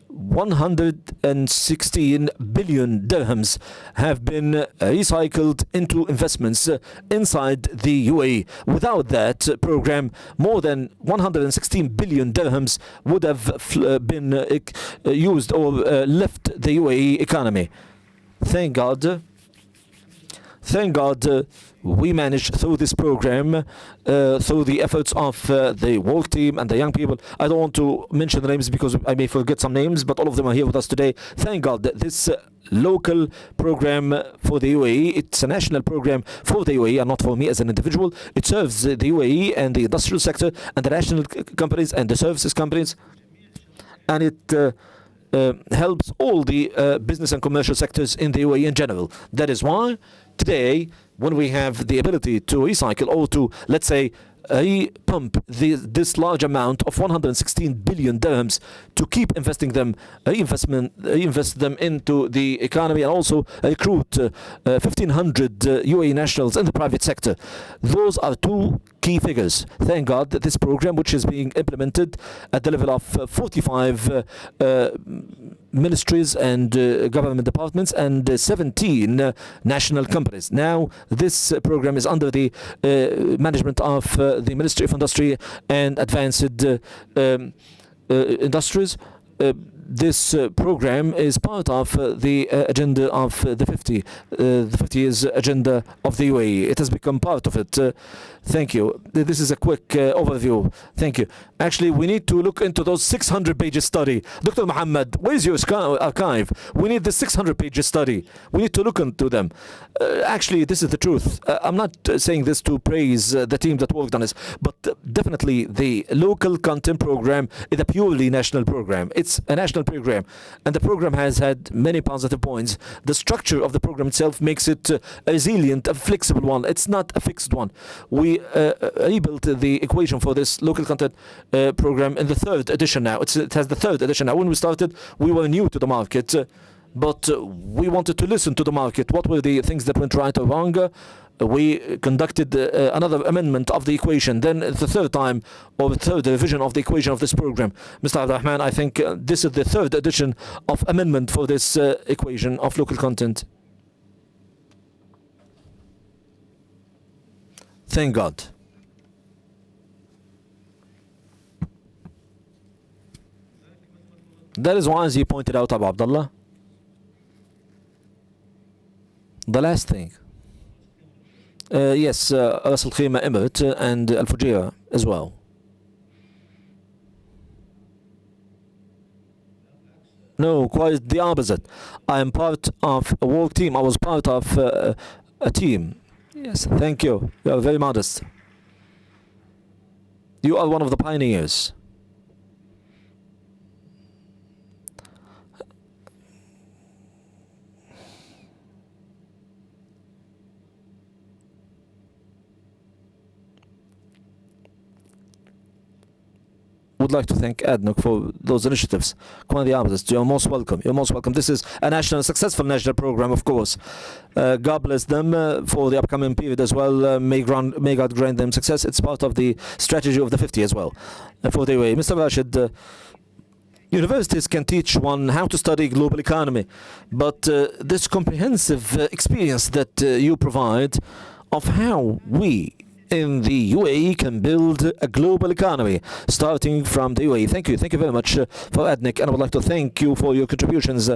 116 billion dirhams have been recycled into investments inside the UAE. Without that program, more than 116 billion dirhams would have been used or left the UAE economy. Thank God. Thank God we managed through this program, through the efforts of the work team and the young people. I don't want to mention the names because I may forget some names, but all of them are here with us today. Thank God that this local program for the UAE, it's a national program for the UAE and not for me as an individual. It serves the UAE and the industrial sector and the national companies and the services companies, and it helps all the business and commercial sectors in the UAE in general. That is why today, when we have the ability to recycle or to, let's say, repump this large amount of 116 billion dirhams to keep investing them, reinvest them into the economy, and also recruit 1,500 UAE nationals in the private sector. Those are two key figures. Thank God that this program, which is being implemented at the level of 45 ministries and government departments and 17 national companies. Now, this program is under the management of the Ministry of Industry and Advanced Industries. This program is part of the agenda of the 50 years agenda of the UAE. It has become part of it. Thank you. This is a quick overview. Thank you. Actually, we need to look into those 600 pages study. Dr. Mohamad, where is your archive? We need the 600 pages study. We need to look into them. Actually, this is the truth. I'm not saying this to praise the team that worked on this, but definitely the local content program is a purely national program. It's a national program, and the program has had many positive points. The structure of the program itself makes it a resilient, a flexible one. It's not a fixed one. We rebuilt the equation for this local content program in the 3rd edition now. It has the 3rd edition now. When we started, we were new to the market, but we wanted to listen to the market. What were the things that went right or wrong? We conducted another amendment of the equation. Then the 3rd time, or the 3rd revision of the equation of this program. Mr. Abdulrahman, I think this is the 3rd edition of amendment for this equation of local content. Thank God. That is why, as you pointed out, Abu Abdullah, the last thing. Yes, Ras Al Khaimah Emirate and Al Fujairah as well. No, quite the opposite. I am part of a work team. I was part of a team. Yes, thank you. You are very modest. You are one of the pioneers. Would like to thank ADNOC for those initiatives. Quite the opposite. You're most welcome. You're most welcome. This is a successful national program, of course. God bless them for the upcoming period as well. May God grant them success. It's part of the strategy of the 50 as well for the UAE. Mr. Rashed, Universities can teach one how to study global economy, but this comprehensive experience that you provide of how we in the UAE can build a global economy starting from the UAE. Thank you very much for ADNOC, and I would like to thank you for your contributions.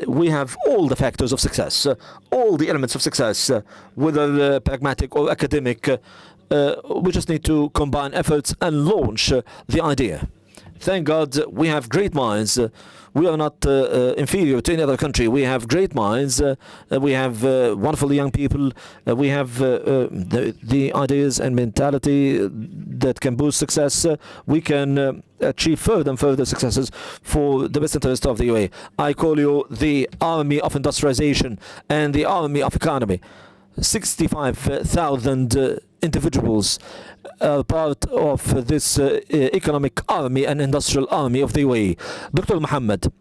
We have all the factors of success, all the elements of success, whether pragmatic or academic. We just need to combine efforts and launch the idea. Thank God we have great minds. We are not inferior to any other country. We have great minds. We have wonderful young people. We have the ideas and mentality that can boost success. We can achieve further and further successes for the best interest of the UAE. I call you the army of industrialization and the army of economy. 65,000 individuals are part of this economic army and industrial army of the UAE. Dr. Mohamad,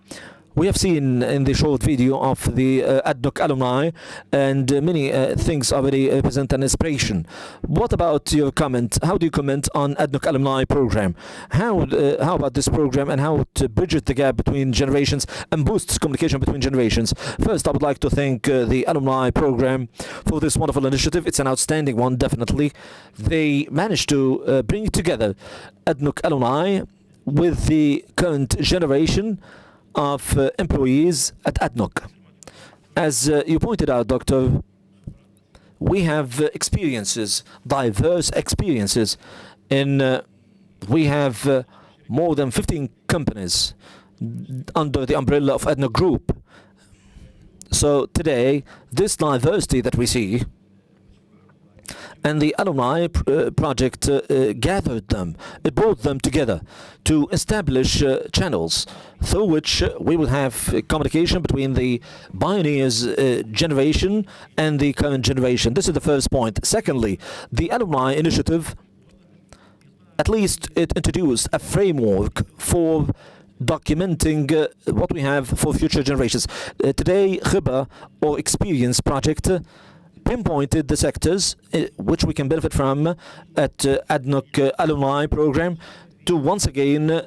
we have seen in the short video of the ADNOC alumni, and many things already present an inspiration. What about your comment? How do you comment on ADNOC alumni program? How about this program and how to bridge the gap between generations and boost communication between generations? First, I would like to thank the alumni program for this wonderful initiative. It's an outstanding one, definitely. They managed to bring together ADNOC alumni with the current generation of employees at ADNOC. As you pointed out, Doctor, we have experiences, diverse experiences. We have more than 15 companies under the umbrella of ADNOC Group. So today, this diversity that we see, and the alumni project gathered them. It brought them together to establish channels through which we will have communication between the pioneers generation and the current generation. This is the first point. Secondly, the alumni initiative, at least it introduced a framework for documenting what we have for future generations. Today, Khibra or Experience project pinpointed the sectors which we can benefit from at ADNOC alumni program to once again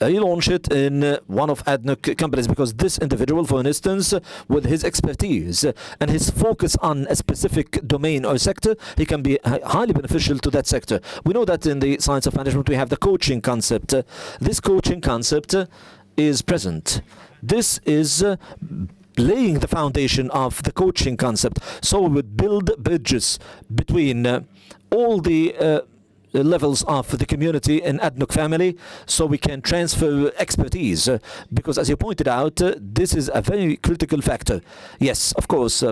relaunch it in one of ADNOC companies, because this individual, for instance, with his expertise and his focus on a specific domain or sector, he can be highly beneficial to that sector. We know that in the science of management we have the coaching concept. This coaching concept is present. This is laying the foundation of the coaching concept. So we would build bridges between all the levels of the community in ADNOC family, so we can transfer expertise, because as you pointed out, this is a very critical factor. Yes, of course,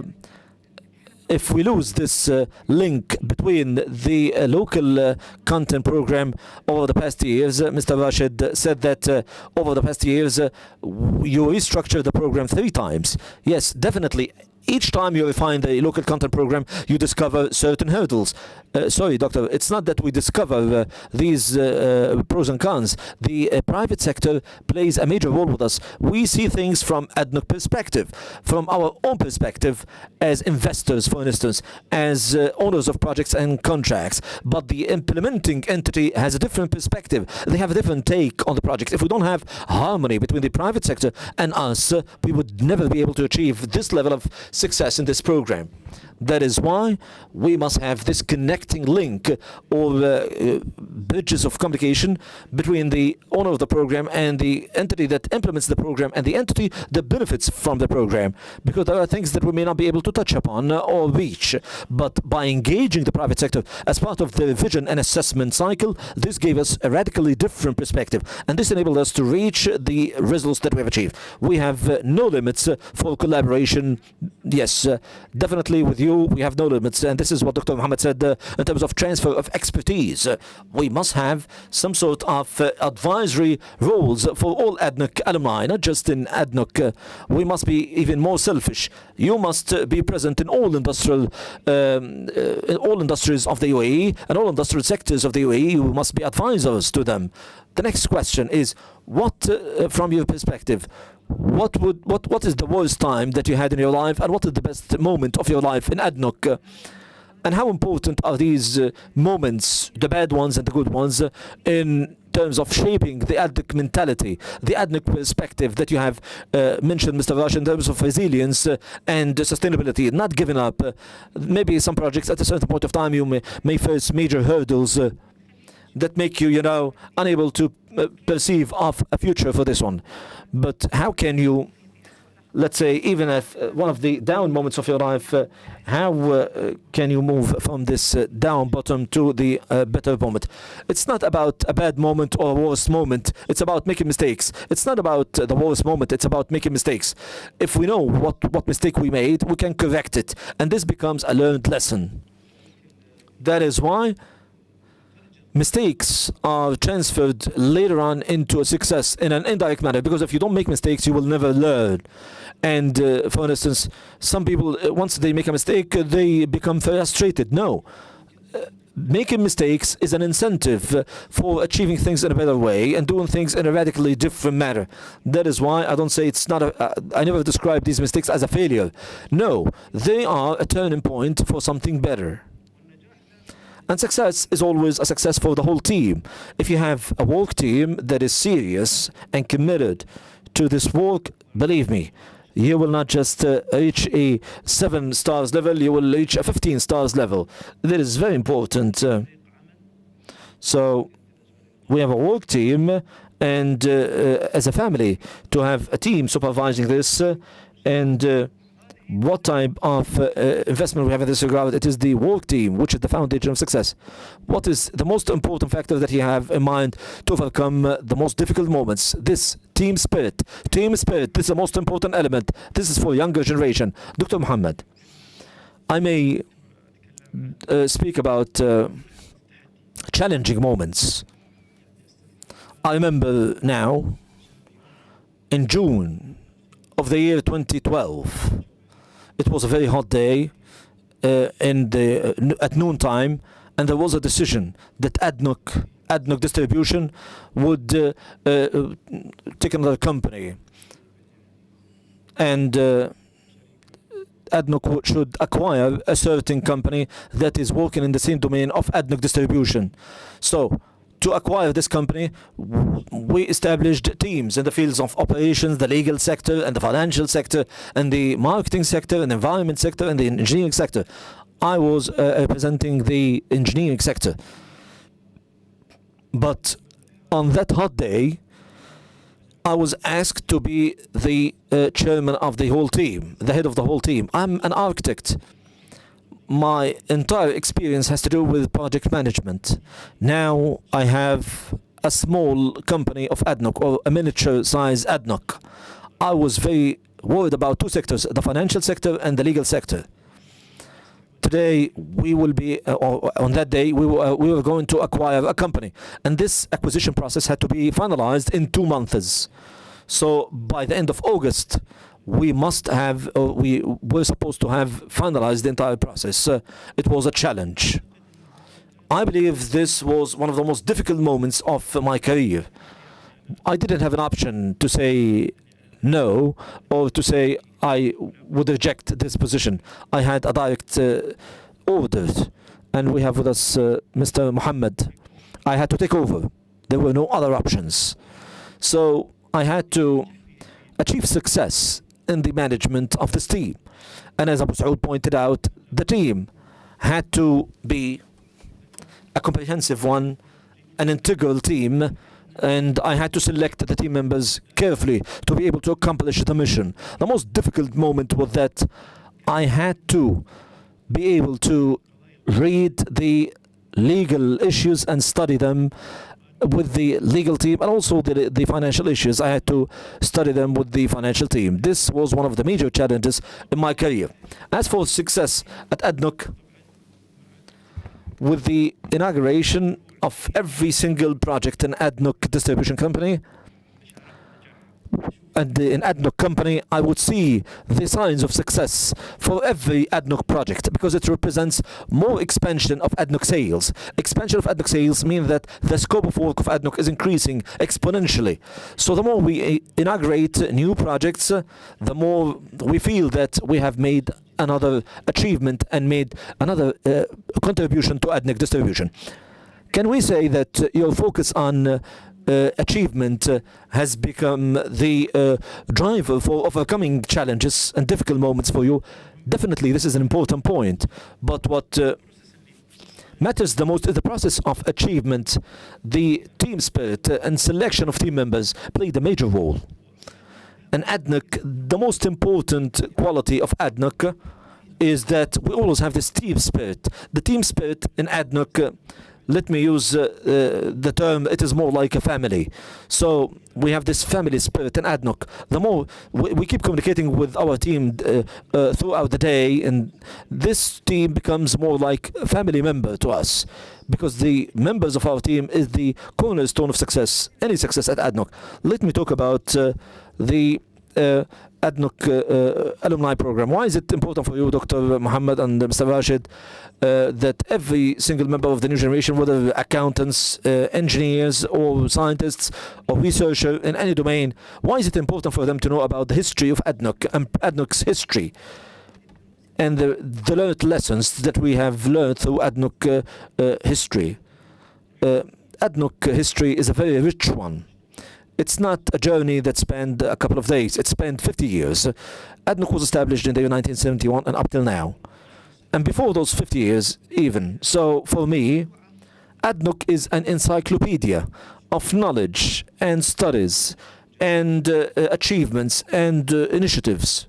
if we lose this link between the local content program over the past years, Mr. Rashed said that over the past years you restructured the program 3 times. Yes, definitely. Each time you refine the local content program, you discover certain hurdles. Sorry, Doctor, it's not that we discover these pros and cons. The private sector plays a major role with us. We see things from ADNOC perspective, from our own perspective as investors, for instance, as owners of projects and contracts. But the implementing entity has a different perspective. They have a different take on the project. If we don't have harmony between the private sector and us, we would never be able to achieve this level of success in this program. That is why we must have this connecting link or bridges of communication between the owner of the program and the entity that implements the program and the entity that benefits from the program, because there are things that we may not be able to touch upon or reach. But by engaging the private sector as part of the vision and assessment cycle, this gave us a radically different perspective, and this enabled us to reach the results that we have achieved. We have no limits for collaboration. Yes, definitely with you we have no limits, and this is what Dr. Mohamad said in terms of transfer of expertise. We must have some sort of advisory roles for all ADNOC alumni, not just in ADNOC. We must be even more selfish. You must be present in all industrial, in all industries of the UAE and all industrial sectors of the UAE. You must be advisors to them. The next question is, what, from your perspective, what is the worst time that you had in your life, and what is the best moment of your life in ADNOC? And how important are these moments, the bad ones and the good ones, in terms of shaping the ADNOC mentality, the ADNOC perspective that you have mentioned, Mr. Rashed, in terms of resilience and sustainability, not giving up. Maybe some projects at a certain point of time you may face major hurdles that make you, unable to perceive of a future for this one. But how can you, let's say, even if one of the down moments of your life, how can you move from this down bottom to the better moment? It's not about a bad moment or a worst moment. It's about making mistakes. It's not about the worst moment. It's about making mistakes. If we know what mistake we made, we can correct it. And this becomes a learned lesson. That is why mistakes are transferred later on into a success in an indirect manner, because if you don't make mistakes, you will never learn. And for instance, some people, once they make a mistake, they become frustrated. No. Making mistakes is an incentive for achieving things in a better way and doing things in a radically different manner. That is why I don't say it's not I never describe these mistakes as a failure. No, they are a turning point for something better. And success is always a success for the whole team. If you have a work team that is serious and committed to this work, believe me, you will not just reach a 7 stars level, you will reach a 15 stars level. That is very important. So we have a work team, and as a family, to have a team supervising this, and what type of investment we have in this regard? It is the work team, which is the foundation of success. What is the most important factor that you have in mind to overcome the most difficult moments? This team spirit. Team spirit, this is the most important element. This is for younger generation. Dr. Mohamad, I may speak about challenging moments. I remember now, in June of the year 2012, it was a very hot day at noon time, and there was a decision that ADNOC Distribution would take another company, and ADNOC should acquire a certain company that is working in the same domain of ADNOC Distribution. So to acquire this company, we established teams in the fields of operations, the legal sector, and the financial sector, and the marketing sector, and the environment sector, and the engineering sector. I was representing the engineering sector. But on that hot day, I was asked to be the chairman of the whole team, the head of the whole team. I'm an architect. My entire experience has to do with project management. Now I have a small company of ADNOC, or a miniature size ADNOC. I was very worried about two sectors, the financial sector and the legal sector. Today we will be, or on that day, we were going to acquire a company, and this acquisition process had to be finalized in 2 months. So by the end of August, we were supposed to have finalized the entire process. It was a challenge. I believe this was one of the most difficult moments of my career. I didn't have an option to say no, or to say I would reject this position. I had a direct order, and we have with us Mr. Mohamad. I had to take over. There were no other options. So I had to achieve success in the management of this team. And as Abu Saud pointed out, the team had to be a comprehensive one, an integral team, and I had to select the team members carefully to be able to accomplish the mission. The most difficult moment was that I had to be able to read the legal issues and study them with the legal team, and also the financial issues. I had to study them with the financial team. This was one of the major challenges in my career. As for success at ADNOC, with the inauguration of every single project in ADNOC Distribution Company, and in ADNOC company, I would see the signs of success for every ADNOC project, because it represents more expansion of ADNOC sales. Expansion of ADNOC sales means that the scope of work of ADNOC is increasing exponentially. So the more we inaugurate new projects, the more we feel that we have made another achievement and made another contribution to ADNOC Distribution. can we say that your focus on achievement has become the driver for overcoming challenges and difficult moments for you? Definitely, this is an important point. But what matters the most is the process of achievement. The team spirit and selection of team members played a major role. And ADNOC, the most important quality of ADNOC is that we always have this team spirit. The team spirit in ADNOC, let me use the term, it is more like a family. So we have this family spirit in ADNOC. The more we keep communicating with our team throughout the day, and this team becomes more like a family member to us, because the members of our team is the cornerstone of success, any success at ADNOC. Let me talk about the ADNOC alumni program. Why is it important for you, Dr. Mohamad and Mr. Rashed, that every single member of the new generation, whether accountants, engineers, or scientists, or researchers in any domain, why is it important for them to know about the history of ADNOC and ADNOC's history and the learned lessons that we have learned through ADNOC history? ADNOC history is a very rich one. It's not a journey that spanned a couple of days. It spanned 50 years. ADNOC was established in the year 1971 and up till now. And before those 50 years even. So for me, ADNOC is an encyclopedia of knowledge and studies and achievements and initiatives.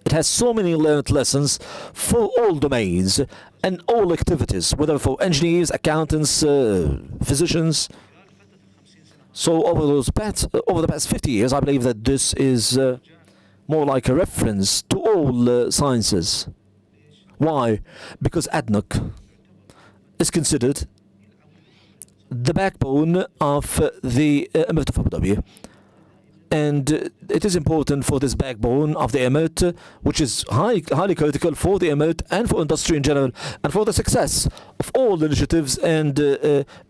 It has so many learned lessons for all domains and all activities, whether for engineers, accountants, physicians. So over the past 50 years, I believe that this is more like a reference to all sciences. Why? Because ADNOC is considered the backbone of the Emirate of Abu Dhabi. And it is important for this backbone of the Emirate, which is highly critical for the Emirate and for industry in general, and for the success of all initiatives and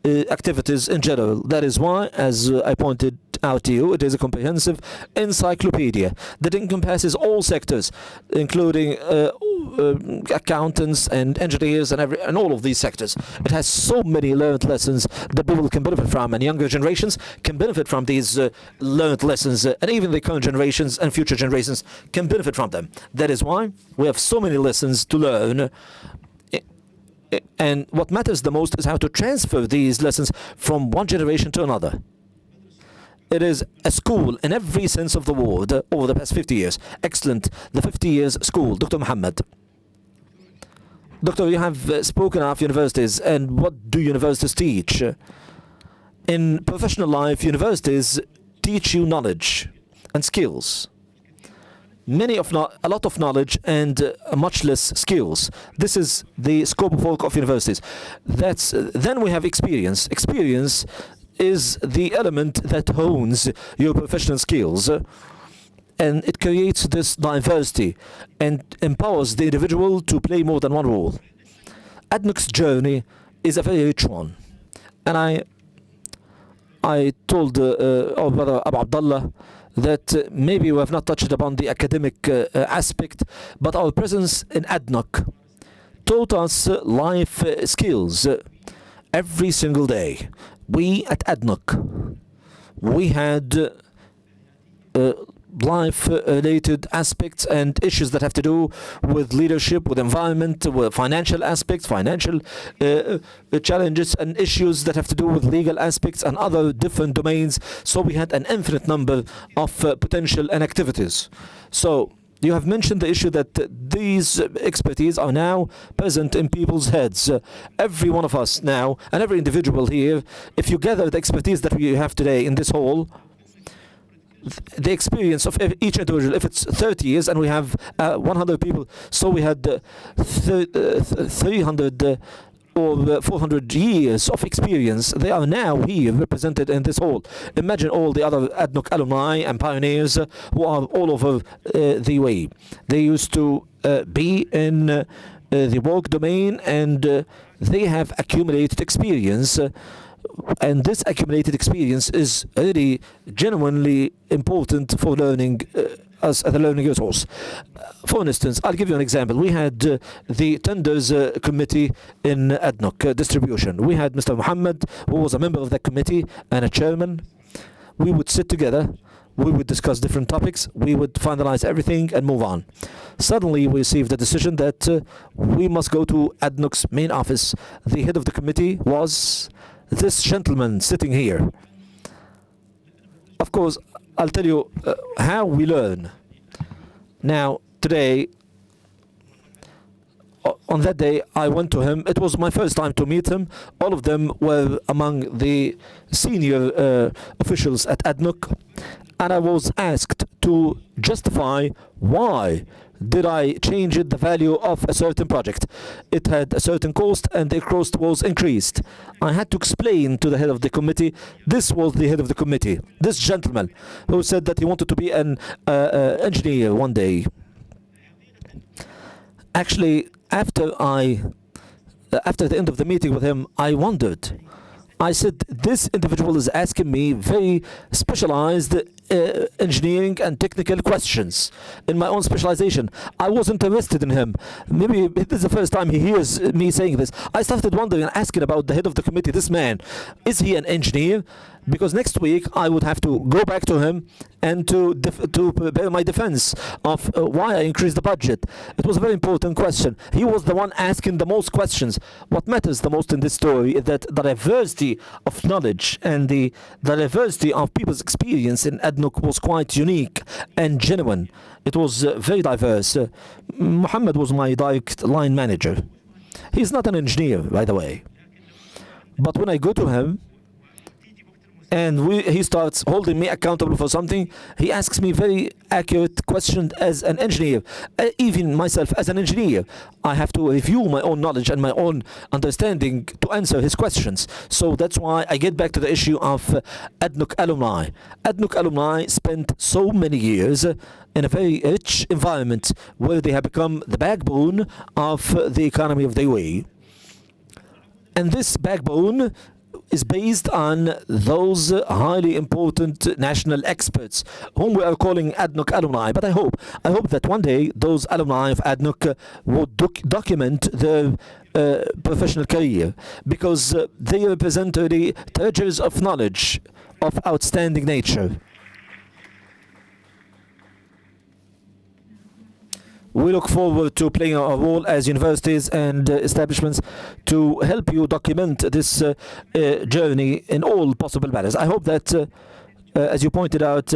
activities in general. That is why, as I pointed out to you, it is a comprehensive encyclopedia that encompasses all sectors, including accountants and engineers and all of these sectors. It has so many learned lessons that people can benefit from, and younger generations can benefit from these learned lessons, and even the current generations and future generations can benefit from them. That is why we have so many lessons to learn. And what matters the most is how to transfer these lessons from one generation to another. It is a school in every sense of the word over the past 50 years. Excellent. The 50 years school. Dr. Mohamad. Doctor, you have spoken of universities, and what do universities teach? In professional life, universities teach you knowledge and skills. A lot of knowledge and much less skills. This is the scope of work of universities. Then we have experience. Experience is the element that hones your professional skills, and it creates this diversity and empowers the individual to play more than one role. ADNOC's journey is a very rich one, and I told our brother Abdullah that maybe we have not touched upon the academic aspect, but our presence in ADNOC taught us life skills every single day. We at ADNOC, we had life-related aspects and issues that have to do with leadership, with environment, with financial aspects, financial challenges, and issues that have to do with legal aspects and other different domains. So we had an infinite number of potential and activities. So you have mentioned the issue that these expertise are now present in people's heads. Every one of us now, and every individual here, if you gather the expertise that we have today in this hall, the experience of each individual, if it's 30 years and we have 100 people, so we had 300 or 400 years of experience. They are now here represented in this hall. Imagine all the other ADNOC alumni and pioneers who are all over the UAE. They used to be in the work domain, and they have accumulated experience. And this accumulated experience is really genuinely important for learning us as a learning resource. For instance, I'll give you an example. We had the tenders committee in ADNOC distribution. We had Mr. Mohamad, who was a member of that committee and a chairman. We would sit together. We would discuss different topics. We would finalize everything and move on. Suddenly, we received a decision that we must go to ADNOC's main office. The head of the committee was this gentleman sitting here. Of course, I'll tell you how we learn. Now, today, on that day, I went to him. It was my first time to meet him. All of them were among the senior officials at ADNOC. And I was asked to justify why did I change the value of a certain project. It had a certain cost and the cost was increased. I had to explain to the head of the committee. This was the head of the committee, this gentleman who said that he wanted to be an engineer one day. Actually, after the end of the meeting with him, I wondered. I said, this individual is asking me very specialized engineering and technical questions in my own specialization. I wasn't interested in him. Maybe this is the first time he hears me saying this. I started wondering and asking about the head of the committee, this man, is he an engineer? Because next week I would have to go back to him and to prepare my defense of why I increased the budget. It was a very important question. He was the one asking the most questions. What matters the most in this story is that the diversity of knowledge and the diversity of people's experience in ADNOC was quite unique and genuine. It was very diverse. Mohamad was my direct line manager. He's not an engineer, by the way. But when I go to him, and he starts holding me accountable for something, he asks me very accurate questions as an engineer. Even myself as an engineer, I have to review my own knowledge and my own understanding to answer his questions. So that's why I get back to the issue of ADNOC alumni. ADNOC alumni spent so many years in a very rich environment where they have become the backbone of the economy of the UAE. And this backbone is based on those highly important national experts whom we are calling ADNOC alumni. But I hope that one day those alumni of ADNOC would document their professional career, because they represent really treasures of knowledge of outstanding nature. We look forward to playing our role as universities and establishments to help you document this journey in all possible manners. I hope that, as you pointed out,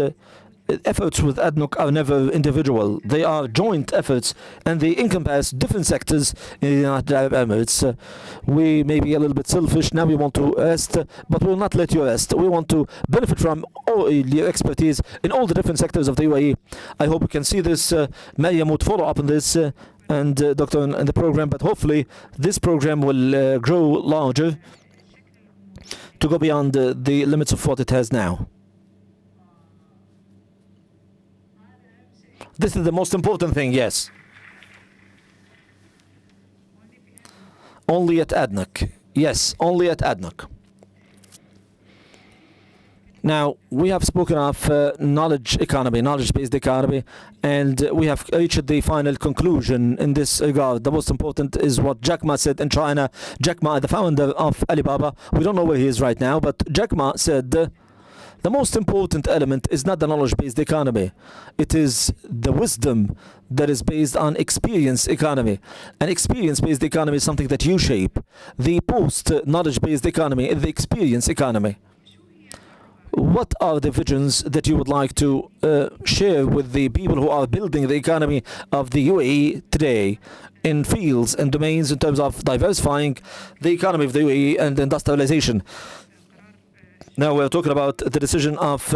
efforts with ADNOC are never individual. They are joint efforts, and they encompass different sectors in the United Arab Emirates. We may be a little bit selfish. Now we want to rest, but we will not let you rest. We want to benefit from all your expertise in all the different sectors of the UAE. I hope we can see this. Mariam would follow up on this and Dr. in the program, but hopefully this program will grow larger to go beyond the limits of what it has now. This is the most important thing, yes. Only at ADNOC. Yes, only at ADNOC. Now, we have spoken of knowledge economy, knowledge-based economy, and we have reached the final conclusion in this regard. The most important is what Jack Ma said in China. Jack Ma, the founder of Alibaba, we don't know where he is right now, but Jack Ma said, the most important element is not the knowledge-based economy. It is the wisdom that is based on experience economy. An experience-based economy is something that you shape. The post-knowledge-based economy is the experience economy. What are the visions that you would like to share with the people who are building the economy of the UAE today in fields and domains in terms of diversifying the economy of the UAE and industrialization? Now we're talking about the decision of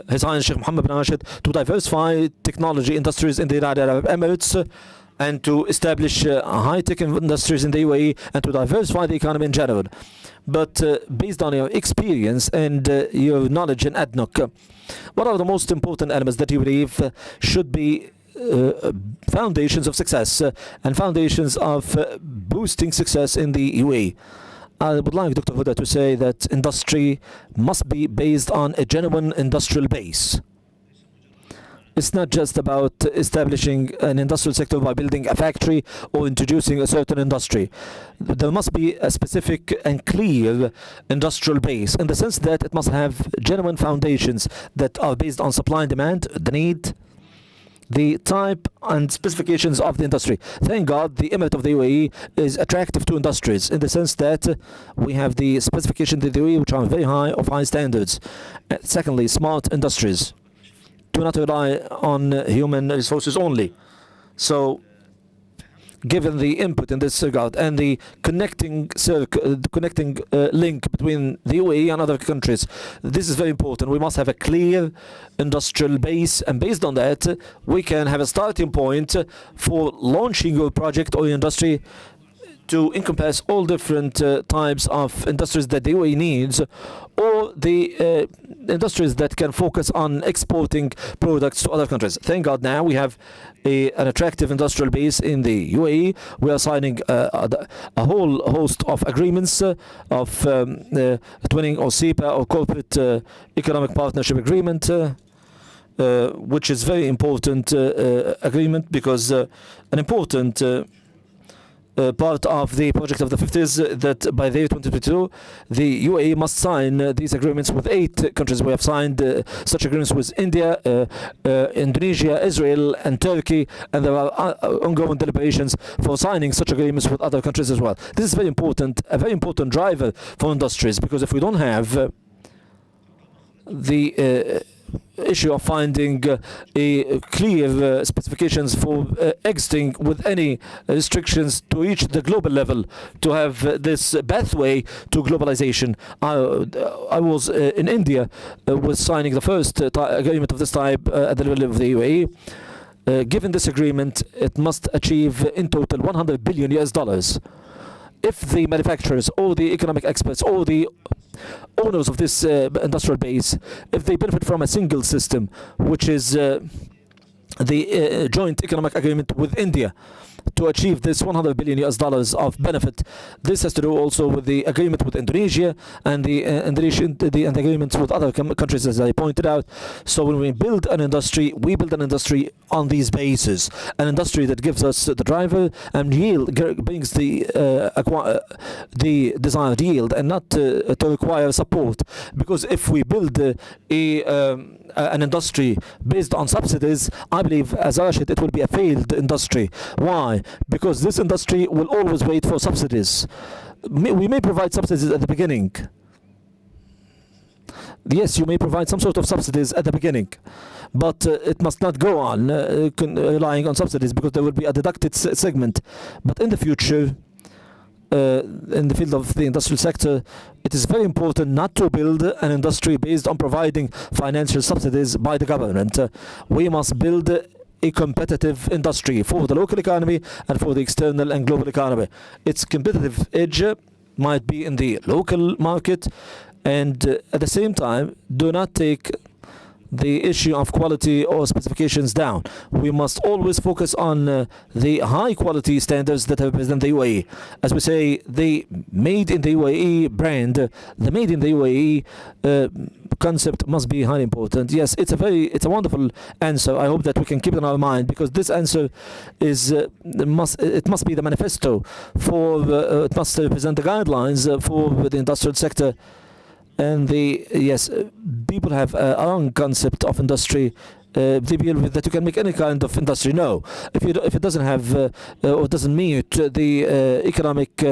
His Highness Sheikh Mohamad bin Rashed to diversify technology industries in the United Arab Emirates and to establish high-tech industries in the UAE and to diversify the economy in general. But based on your experience and your knowledge in ADNOC, what are the most important elements that you believe should be foundations of success and foundations of boosting success in the UAE? I would like Dr. Hoda to say that industry must be based on a genuine industrial base. It's not just about establishing an industrial sector by building a factory or introducing a certain industry. There must be a specific and clear industrial base, in the sense that it must have genuine foundations that are based on supply and demand, the need, the type and specifications of the industry. Thank God the Emirate of the UAE is attractive to industries, in the sense that we have the specifications of the UAE which are very high, of high standards. Secondly, smart industries do not rely on human resources only. So given the input in this regard and the connecting link between the UAE and other countries, this is very important. We must have a clear industrial base, and based on that we can have a starting point for launching your project or your industry to encompass all different types of industries that the UAE needs, or the industries that can focus on exporting products to other countries. Thank God now we have an attractive industrial base in the UAE. We are signing a whole host of agreements of twinning or SEPA or corporate economic partnership agreement, which is very important agreement, because an important part of the project of the 50s that by the year 2022 the UAE must sign these agreements with 8 countries. We have signed such agreements with India, Indonesia, Israel and Turkey, and there are ongoing deliberations for signing such agreements with other countries as well. This is very important, a very important driver for industries, because if we don't have the issue of finding a clear specifications for exiting with any restrictions to reach the global level, to have this pathway to globalization. I was in India, was signing the first agreement of this type at the level of the UAE. Given this agreement, it must achieve in total $100 billion. If the manufacturers or the economic experts or the owners of this industrial base, if they benefit from a single system, which is the joint economic agreement with India, to achieve this $100 billion of benefit. This has to do also with the agreement with Indonesia and the agreements with other countries, as I pointed out. So when we build an industry, we build an industry on these bases, an industry that gives us the driver and yield, brings the desired yield, and not to require support. Because if we build an industry based on subsidies, I believe, as Rashed, it will be a failed industry. Why? Because this industry will always wait for subsidies. We may provide subsidies at the beginning. Yes, you may provide some sort of subsidies at the beginning, but it must not go on relying on subsidies, because there will be a deducted segment. But in the future, in the field of the industrial sector, it is very important not to build an industry based on providing financial subsidies by the government. We must build a competitive industry for the local economy and for the external and global economy. Its competitive edge might be in the local market, and at the same time do not take the issue of quality or specifications down. We must always focus on the high quality standards that represent the UAE. As we say, the made in the UAE brand, the made in the UAE concept must be highly important. Yes, it's a wonderful answer. I hope that we can keep it in our mind, because this answer is it must be the manifesto for it must represent the guidelines for the industrial sector. And people have a wrong concept of industry. They believe that you can make any kind of industry. No, if it doesn't have or doesn't meet the economic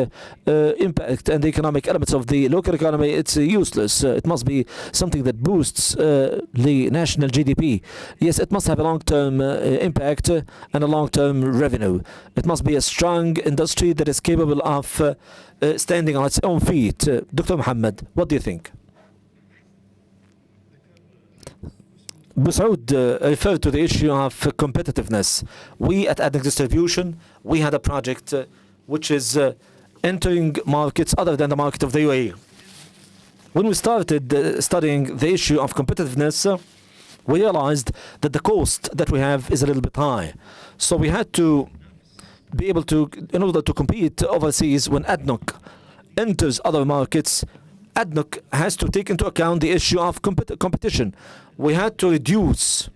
impact and the economic elements of the local economy, it's useless. It must be something that boosts the national GDP. Yes, it must have a long-term impact and a long-term revenue. It must be a strong industry that is capable of standing on its own feet. Dr. Mohamad, what do you think? Saud referred to the issue of competitiveness. We at ADNOC Distribution, we had a project which is entering markets other than the market of the UAE. When we started studying the issue of competitiveness, we realized that the cost that we have is a little bit high. So we had to be able to, in order to compete overseas, when ADNOC enters other markets, ADNOC has to take into account the issue of competition. We had to reduce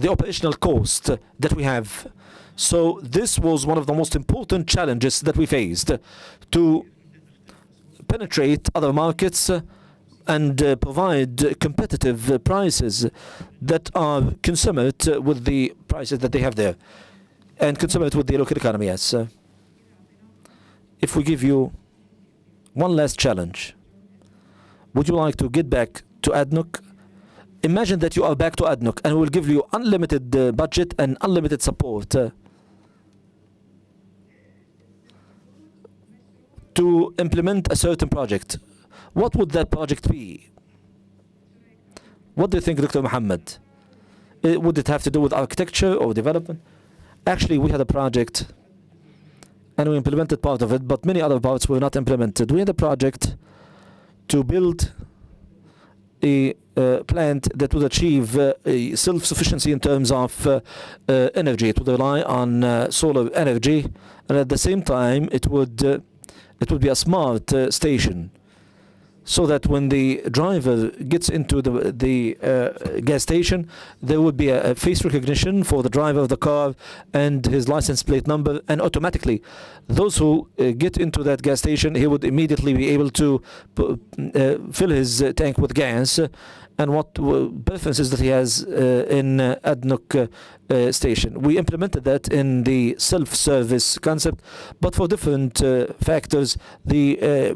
the operational cost that we have. So this was one of the most important challenges that we faced, to penetrate other markets and provide competitive prices that are commensurate with the prices that they have there and commensurate with the local economy. Yes. If we give you one last challenge, would you like to get back to ADNOC? Imagine that you are back to ADNOC and we will give you unlimited budget and unlimited support to implement a certain project. What would that project be? What do you think, Dr. Mohamad? Would it have to do with architecture or development? Actually, we had a project and we implemented part of it, but many other parts were not implemented. We had a project to build a plant that would achieve self-sufficiency in terms of energy. It would rely on solar energy, and at the same time, it would be a smart station, so that when the driver gets into the gas station, there would be a face recognition for the driver of the car and his license plate number, and automatically those who get into that gas station, he would immediately be able to fill his tank with gas and what preferences that he has in ADNOC station. We implemented that in the self-service concept, but for different factors, the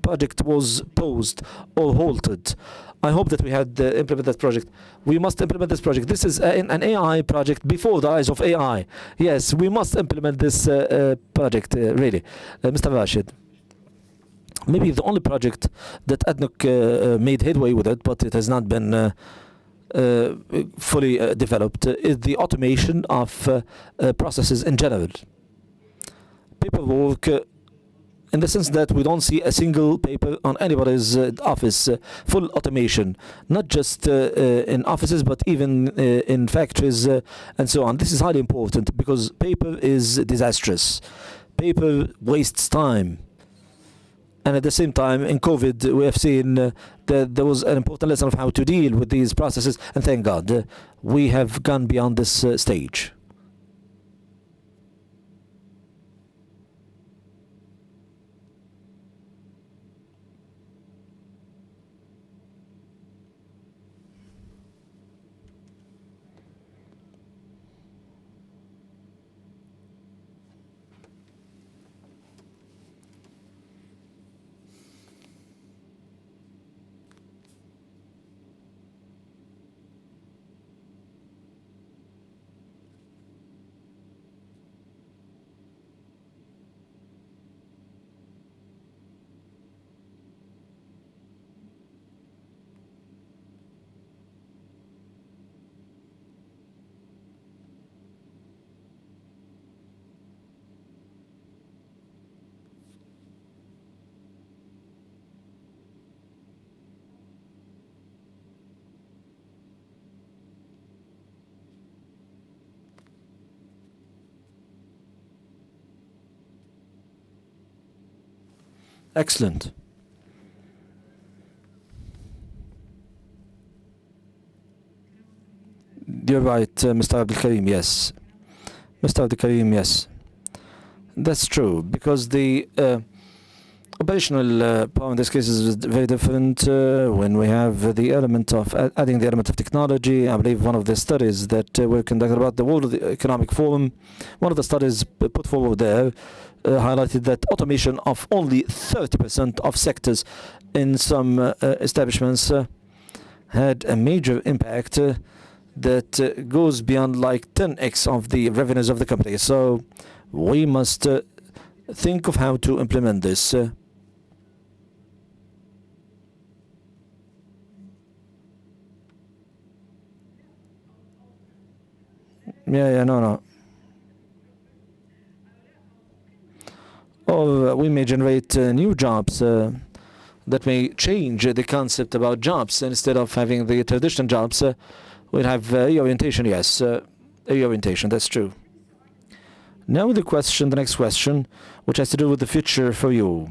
project was paused or halted. I hope that we had implemented that project. We must implement this project. This is an AI project before the rise of AI. Yes, we must implement this project, really. Mr. Rashed, maybe the only project that ADNOC made headway with it, but it has not been fully developed, is the automation of processes in general. Paperwork, in the sense that we don't see a single paper on anybody's office, full automation, not just in offices, but even in factories and so on. This is highly important because paper is disastrous. Paper wastes time. And at the same time, in COVID, we have seen that there was an important lesson of how to deal with these processes. And thank God, we have gone beyond this stage. Excellent. You're right, Mr. Abdul Karim, yes. Mr. Abdul Karim, yes. That's true, because the operational power in this case is very different when we have the element of adding the element of technology. I believe one of the studies that were conducted about the World Economic Forum, one of the studies put forward there highlighted that automation of only 30% of sectors in some establishments had a major impact that goes beyond like 10x of the revenues of the company. So we must think of how to implement this. No. Or we may generate new jobs that may change the concept about jobs. Instead of having the traditional jobs, we'll have reorientation. Yes, reorientation, that's true. Now the next question, which has to do with the future for you.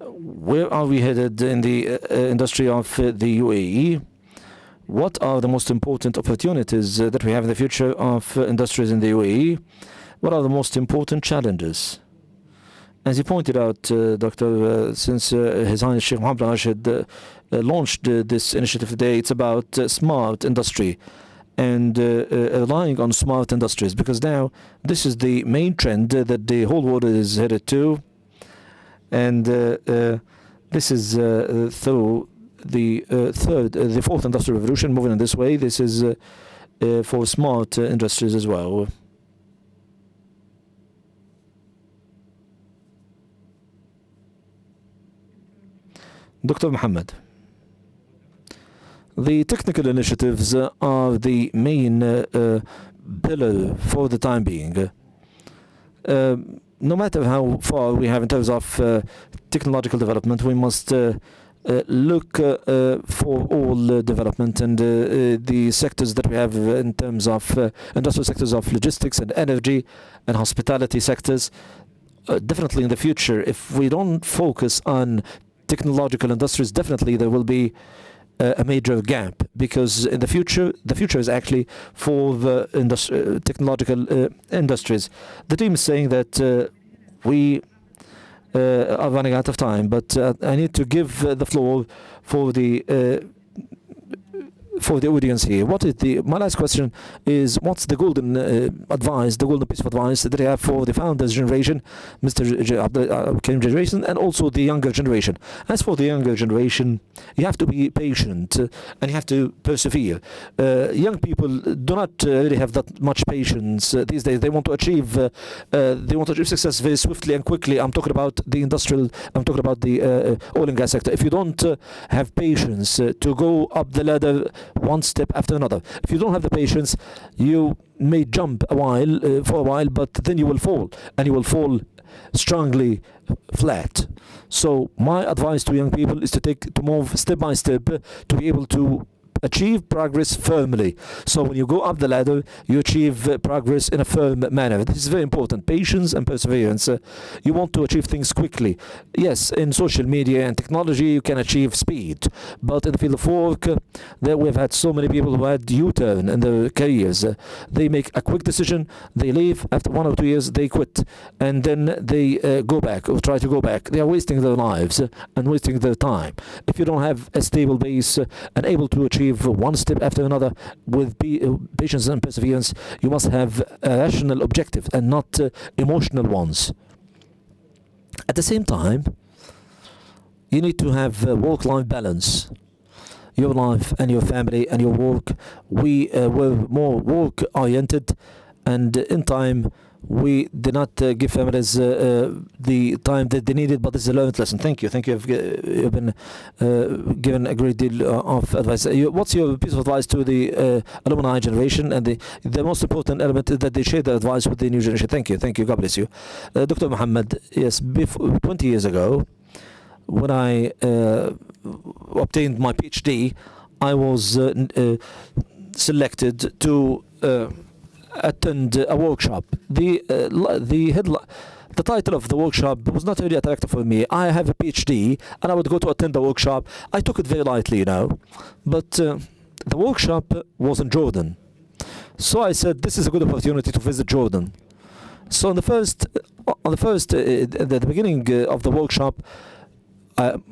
Where are we headed in the industry of the UAE? what are the most important opportunities that we have in the future of industries in the UAE? What are the most important challenges? As you pointed out, Doctor, since His Highness Sheikh Mohamad Rashed launched this initiative today, it's about smart industry and relying on smart industries, because now this is the main trend that the whole world is headed to, and this is through the fourth industrial revolution moving in this way. This is for smart industries as well. Dr. Mohamad, the technical initiatives are the main pillar for the time being. No matter how far we have in terms of technological development, we must look for all development and the sectors that we have in terms of industrial sectors of logistics and energy and hospitality sectors. Definitely in the future, if we don't focus on technological industries, definitely there will be a major gap, because in the future is actually for the technological industries. The team is saying that we are running out of time, but I need to give the floor for the audience here. My last question is, what's the golden advice, the golden piece of advice that you have for the founders generation, Mr. Abdullah generation, and also the younger generation? As for the younger generation, you have to be patient and you have to persevere. Young people do not really have that much patience these days. They want to achieve success very swiftly and quickly. I'm talking about the oil and gas sector. If you don't have patience to go up the ladder one step after another, if you don't have the patience, you may jump for a while, but then you will fall, and you will fall strongly flat. So my advice to young people is to move step by step to be able to achieve progress firmly. So when you go up the ladder, you achieve progress in a firm manner. This is very important. Patience and perseverance. You want to achieve things quickly. Yes, in social media and technology, you can achieve speed. But in the field of work, there we've had so many people who had U-turn in their careers. They make a quick decision, they leave, after 1 or 2 years, they quit. And then they go back or try to go back. They are wasting their lives and wasting their time. If you don't have a stable base and able to achieve one step after another with patience and perseverance, you must have a rational objective and not emotional ones. At the same time, you need to have work-life balance. Your life and your family and your work, we were more work-oriented, and in time we did not give families the time that they needed, but this is a learned lesson. Thank you. You've been given a great deal of advice. What's your piece of advice to the alumni generation, and the most important element is that they share the advice with the new generation? Thank you. God bless you. Dr. Mohamad, yes, 20 years ago, when I obtained my PhD, I was selected to attend a workshop. The title of the workshop was not really attractive for me. I have a PhD and I would go to attend a workshop. I took it very lightly, but the workshop was in Jordan. So I said, this is a good opportunity to visit Jordan. So at the beginning of the workshop, an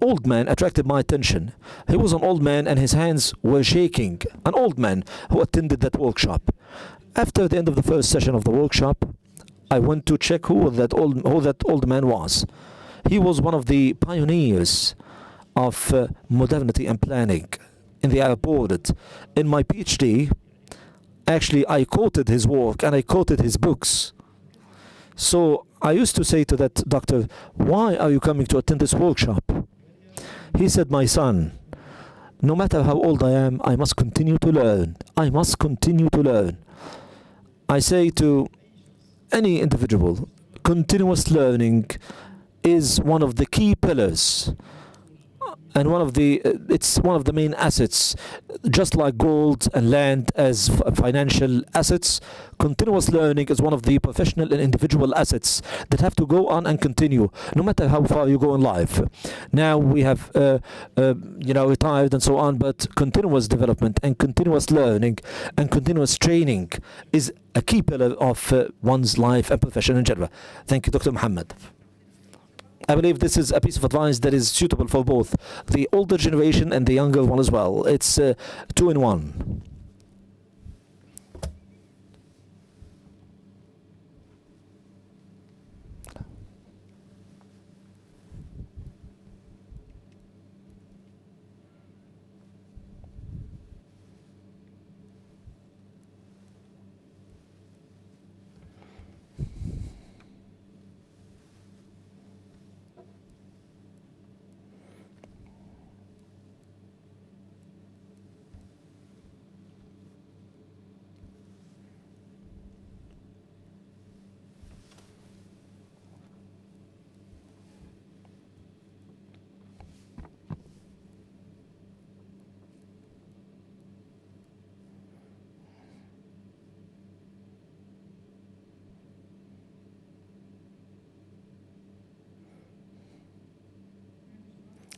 old man attracted my attention. He was an old man and his hands were shaking. An old man who attended that workshop. After the end of the first session of the workshop, I went to check who that old man was. He was one of the pioneers of modernity and planning in the Arab world. In my PhD, actually I quoted his work and I quoted his books. So I used to say to that doctor, why are you coming to attend this workshop? He said, my son, no matter how old I am, I must continue to learn. I must continue to learn. I say to any individual, continuous learning is one of the key pillars and it's one of the main assets, just like gold and land as financial assets. Continuous learning is one of the professional and individual assets that have to go on and continue, no matter how far you go in life. Now we have, retired and so on, but continuous development and continuous learning and continuous training is a key pillar of one's life and profession in general. Thank you, Dr. Mohamad. I believe this is a piece of advice that is suitable for both the older generation and the younger one as well. It's 2 in 1.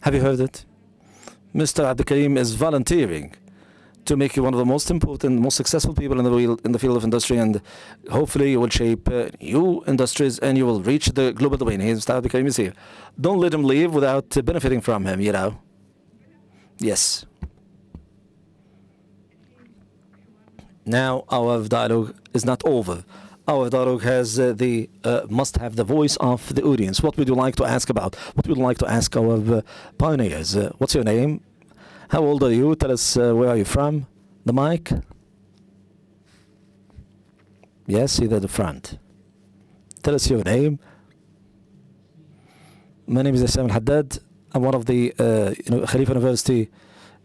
Have you heard it? Mr. Abdul Karim is volunteering to make you one of the most important, most successful people in the field of industry, and hopefully you will shape new industries and you will reach the global domain. Mr. Abdul Karim is here. Don't let him leave without benefiting from him, you know. Yes. Now our dialogue is not over. Our dialogue has must have the voice of the audience. What would you like to ask about? What would you like to ask our pioneers? What's your name? How old are you? Tell us where are you from? The mic? Yes, either the front. Tell us your name. My name is Sam Al-Haddad. I'm one of the Khalifa University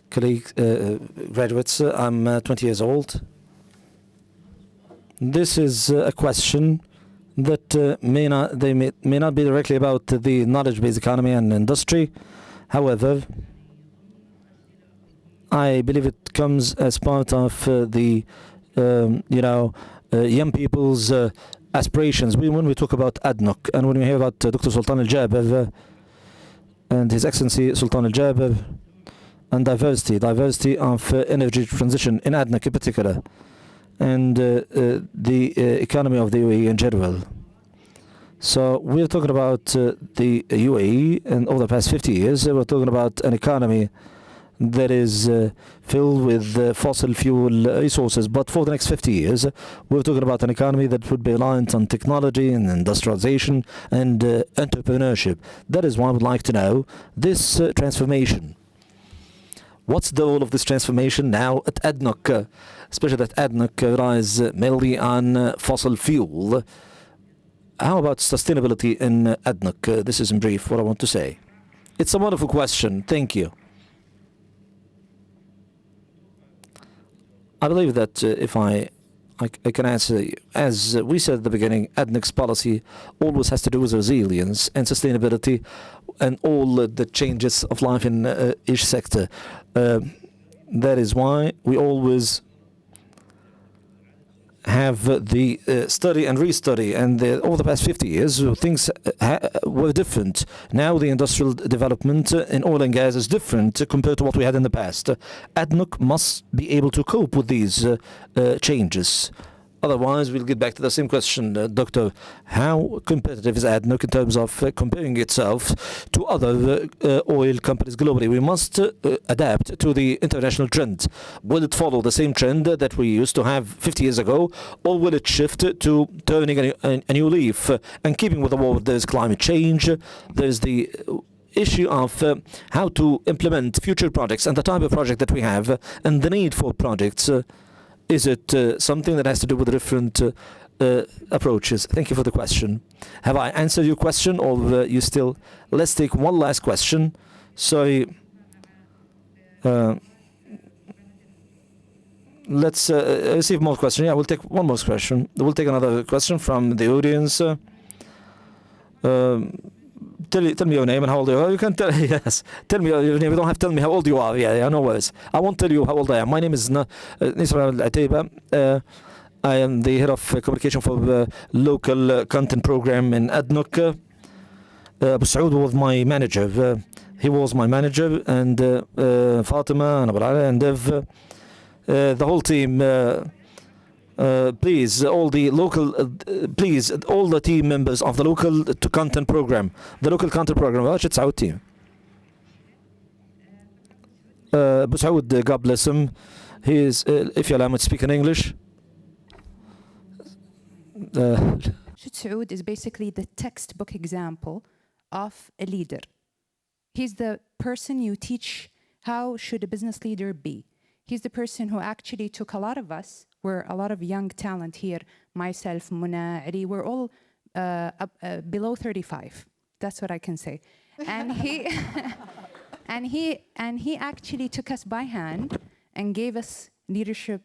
graduates. I'm 20 years old. This is a question that may not be directly about the knowledge-based economy and industry. However, I believe it comes as part of the young people's aspirations. When we talk about ADNOC and when we hear about Dr. Sultan Al-Jaber and His Excellency Sultan Al-Jaber and diversity of energy transition in ADNOC in particular, and the economy of the UAE in general. So we're talking about the UAE, and over the past 50 years, we're talking about an economy that is filled with fossil fuel resources. But for the next 50 years, we're talking about an economy that would be reliant on technology and industrialization and entrepreneurship. That is why I would like to know this transformation. What's the role of this transformation now at ADNOC, especially that ADNOC relies mainly on fossil fuel? How about sustainability in ADNOC? This is in brief what I want to say. It's a wonderful question. Thank you. I believe that if I can answer, as we said at the beginning, ADNOC's policy always has to do with resilience and sustainability and all the changes of life in each sector. That is why we always have the study and restudy, and over the past 50 years things were different. Now the industrial development in oil and gas is different compared to what we had in the past. ADNOC must be able to cope with these changes. Otherwise, we'll get back to the same question, Doctor. How competitive is ADNOC in terms of comparing itself to other oil companies globally? We must adapt to the international trend. Will it follow the same trend that we used to have 50 years ago, or will it shift to turning a new leaf and keeping with the world? There's climate change, there's the issue of how to implement future projects and the type of project that we have and the need for projects. Is it something that has to do with different approaches? Thank you for the question. Have I answered your question, or you still? Let's take one last question. Sorry. Let's receive more questions. Yeah, we'll take one more question. We'll take another question from the audience. tell me your name and how old you are. You can tell, yes. Tell me your name. You don't have to tell me how old you are. Yeah, no worries. I won't tell you how old I am. My name is Nisra Al-Ateba. I am the head of communication for the local content program in ADNOC. Abu Saud was my manager. He was my manager, and Fatima and Abu Ala and Dev, the whole team. Please, all the local, please, all the team members of the local content program, Rashed Saud team. Abu Saud, God bless him. He is, if you allow me to speak in English. Saud is basically the textbook example of a leader. He's the person you teach how should a business leader be. He's the person who actually took a lot of us. We're a lot of young talent here. Myself, Muna, Ali, we're all below 35. That's what I can say. And he, and he actually took us by hand and gave us leadership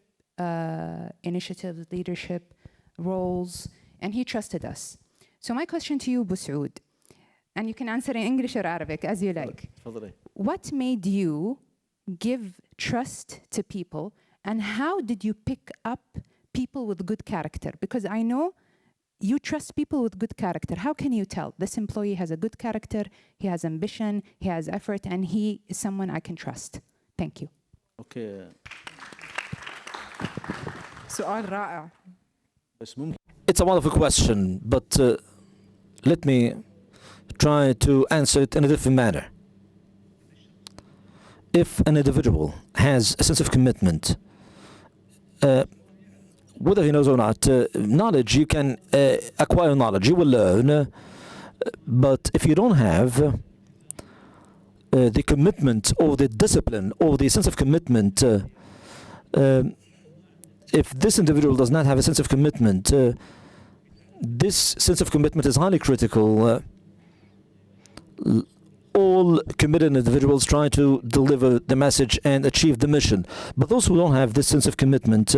initiatives, leadership roles, and he trusted us. So my question to you, Abu Saud, and you can answer in English or Arabic as you like. What made you give trust to people, and how did you pick up people with good character? Because I know you trust people with good character. How can you tell this employee has a good character, he has ambition, he has effort, and he is someone I can trust? Thank you. Okay. سؤال رائع. It's a wonderful question, but let me try to answer it in a different manner. If an individual has a sense of commitment, whether he knows or not, knowledge, you can acquire knowledge, you will learn, but if you don't have the commitment or the discipline or the sense of commitment, if this individual does not have a sense of commitment, this sense of commitment is highly critical. All committed individuals try to deliver the message and achieve the mission. But those who don't have this sense of commitment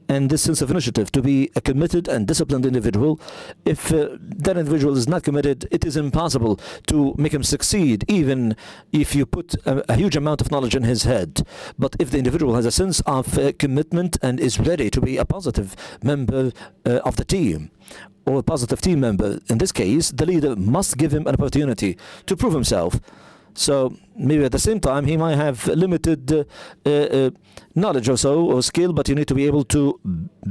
and this sense of initiative to be a committed and disciplined individual, if that individual is not committed, it is impossible to make him succeed, even if you put a huge amount of knowledge in his head. But if the individual has a sense of commitment and is ready to be a positive member of the team, or a positive team member, in this case, the leader must give him an opportunity to prove himself. So maybe at the same time, he might have limited knowledge or so, or skill, but you need to be able to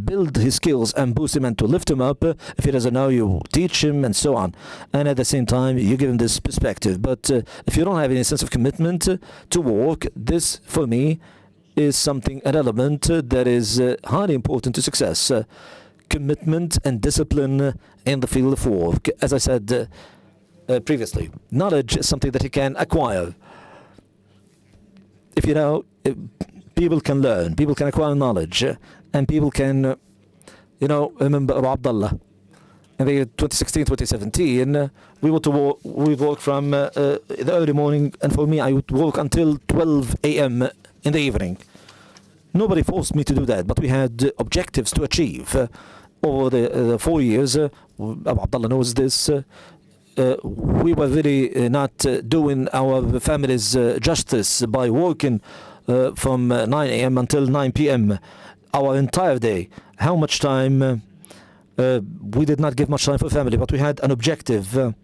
build his skills and boost him and to lift him up. If he doesn't know, you teach him and so on. And at the same time, you give him this perspective. But if you don't have any sense of commitment to work, this, for me, is something, an element that is highly important to success. Commitment and discipline in the field of work. As I said previously, knowledge is something that you can acquire. If you know, people can learn, people can acquire knowledge, and people can, remember Abdullah. In the 2016, 2017, we would work from the early morning, and for me, I would work until 12 a.m. in the evening. Nobody forced me to do that, but we had objectives to achieve. Over the 4 years, Abdullah knows this, we were really not doing our families justice by working from 9 a.m. until 9 p.m. our entire day. How much time? We did not give much time for family, but we had an objective.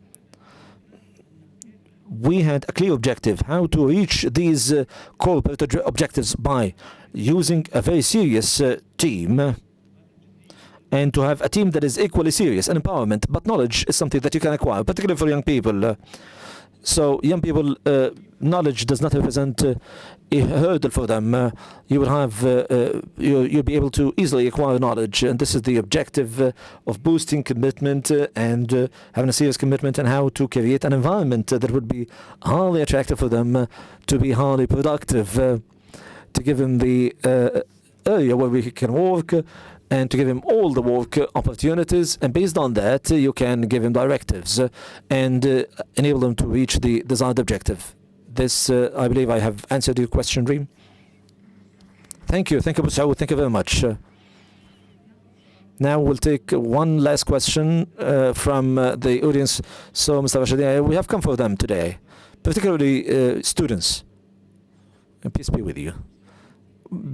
We had a clear objective, how to reach these corporate objectives by using a very serious team, and to have a team that is equally serious and empowerment. But knowledge is something that you can acquire, particularly for young people. So young people, knowledge does not represent a hurdle for them. You will have, you'll be able to easily acquire knowledge, and this is the objective of boosting commitment and having a serious commitment, and how to create an environment that would be highly attractive for them to be highly productive, to give them the area where we can work, and to give him all the work opportunities, and based on that you can give him directives and enable them to reach the desired objective. This, I believe I have answered your question, Reem. Thank you, Abu Saud, thank you very much. Now we'll take one last question from the audience. So, Mr. Rashed, we have come for them today, particularly students. And peace be with you.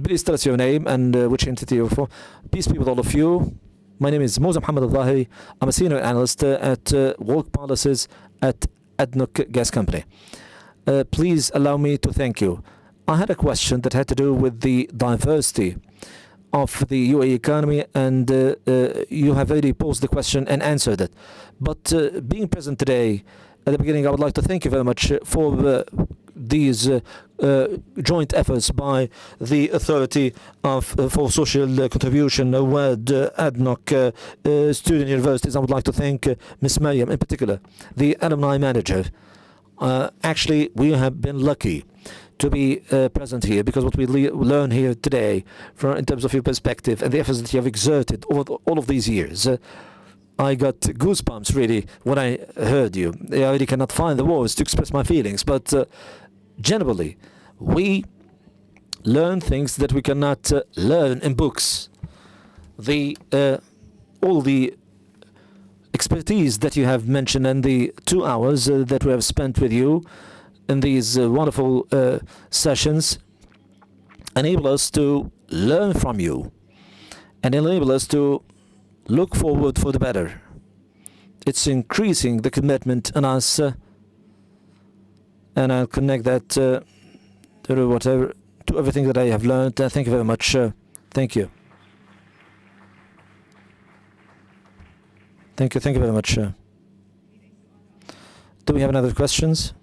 Please tell us your name and which entity you're for. Peace be with all of you. My name is Mohamad. I'm a senior analyst at work policies at ADNOC Gas Company. Please allow me to thank you. I had a question that had to do with the diversity of the UAE economy, and you have already posed the question and answered it. But being present today, at the beginning, I would like to thank you very much for these joint efforts by the Authority for Social Contribution, NYUAD, ADNOC, student universities. I would like to thank Ms. Mariam in particular, the alumni manager. Actually, we have been lucky to be present here, because what we learn here today, in terms of your perspective and the efforts that you have exerted over all of these years, I got goosebumps really when I heard you. I really cannot find the words to express my feelings, but generally, we learn things that we cannot learn in books. All the expertise that you have mentioned and the 2 hours that we have spent with you in these wonderful sessions enable us to learn from you and enable us to look forward for the better. It's increasing the commitment in us, and I'll connect that to everything that I have learned. Thank you very much. Thank you. Thank you very much. Do we have any other questions?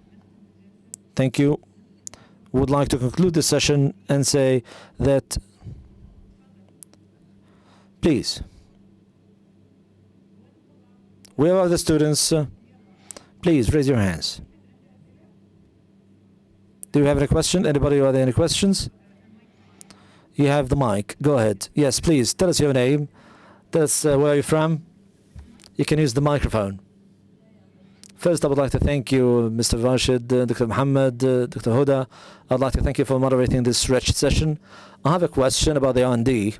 Thank you. We would like to conclude the session and say that, please, where are the students? Please raise your hands. Do you have any question? Anybody, are there any questions? You have the mic. Go ahead. Yes, please. Tell us your name. Tell us where you're from. You can use the microphone. First, I would like to thank you, Mr. Rashed, Dr. Mohamad, Dr. Hoda. I'd like to thank you for moderating this rich session. I have a question about the R&D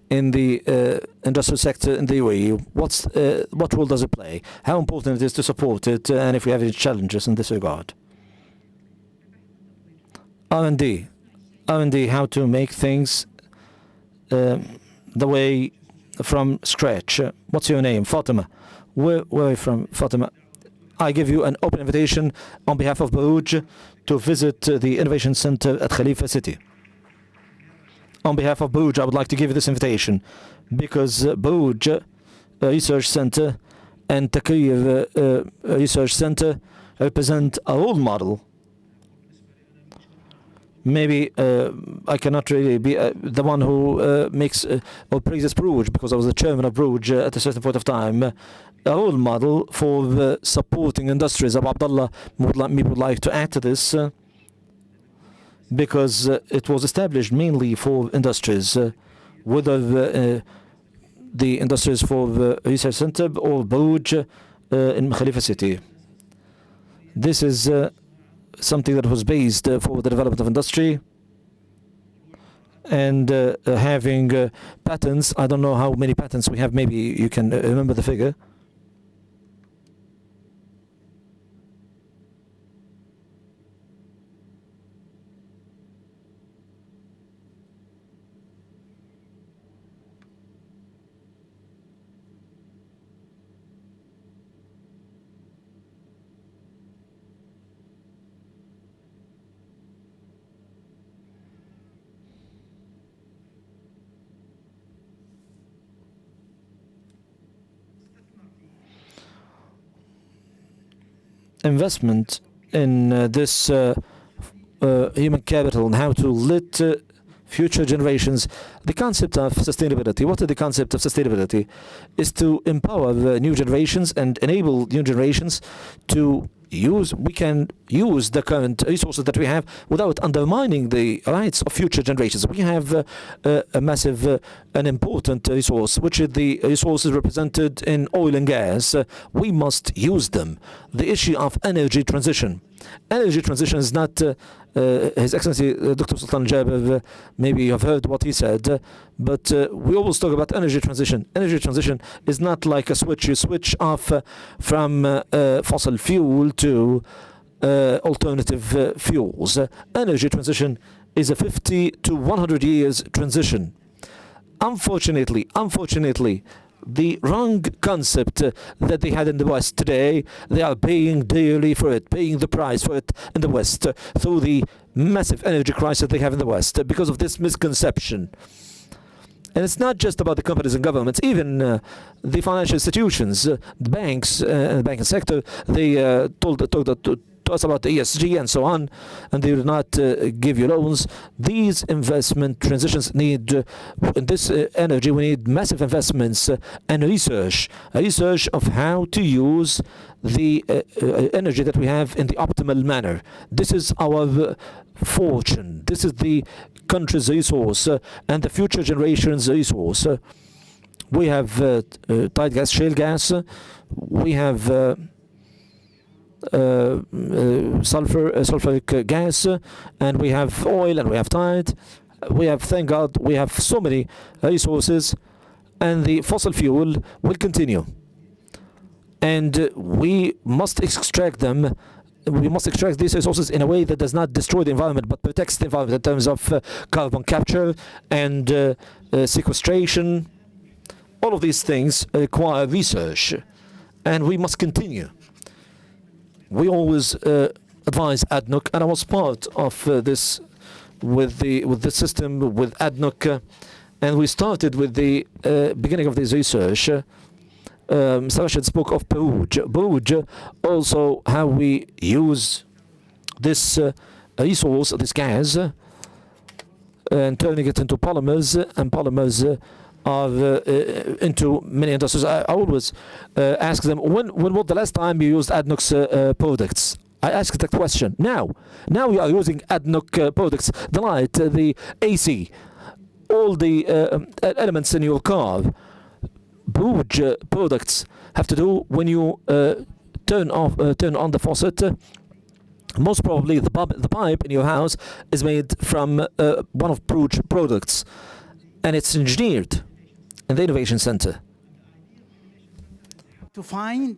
in the industrial sector in the UAE. What role does it play? How important it is to support it, and if we have any challenges in this regard? R&D, how to make things the way from scratch. What's your name? Fatima. Where are you from, Fatima? I give you an open invitation on behalf of Barouj to visit the Innovation Center at Khalifa City. On behalf of Barouj, I would like to give you this invitation, because Barouj Research Center and Takir Research Center represent a role model. Maybe I cannot really be the one who makes or praises Barouj, because I was the chairman of Barouj at a certain point of time. A role model for supporting industries. Abdullah would like to add to this, because it was established mainly for industries, whether the industries for the research center or Barouj in Khalifa City. This is something that was based for the development of industry and having patents. I don't know how many patents we have. Maybe you can remember the figure. Investment in this human capital and how to lead future generations. The concept of sustainability. What is the concept of sustainability? Is to empower the new generations and enable new generations to use. We can use the current resources that we have without undermining the rights of future generations. We have a massive and important resource, which is the resources represented in oil and gas. We must use them. The issue of energy transition. Energy transition is not His Excellency Dr. Sultan Jabir, maybe you have heard what he said, but we always talk about energy transition. Energy transition is not like a switch. You switch off from fossil fuel to alternative fuels. Energy transition is a 50 to 100 years transition. Unfortunately, the wrong concept that they had in the West today, they are paying dearly for it, paying the price for it in the West through the massive energy crisis they have in the West because of this misconception. And it's not just about the companies and governments, even the financial institutions, the banks and the banking sector, they told us about the ESG and so on, and they will not give you loans. These investment transitions need, in this energy, we need massive investments and research of how to use the energy that we have in the optimal manner. This is our fortune. This is the country's resource and the future generations' resource. We have tight gas, shale gas. We have sulfuric gas, and we have oil, and we have tide. We have, thank God, we have so many resources, and the fossil fuel will continue. And we must extract them. We must extract these resources in a way that does not destroy the environment, but protects the environment in terms of carbon capture and sequestration. All of these things require research, and we must continue. We always advise ADNOC, and I was part of this with the system with ADNOC, and we started with the beginning of this research. Mr. Rashed spoke of Peruge, also how we use this resource, this gas, and turning it into polymers, and polymers are into many industries. I always ask them, when was the last time you used ADNOC's products? I ask that question. Now we are using ADNOC products, the light, the AC, all the elements in your car. Peruge products have to do when you turn on the faucet. Most probably the pipe in your house is made from one of Peruge products, and it's engineered in the Innovation Center. To find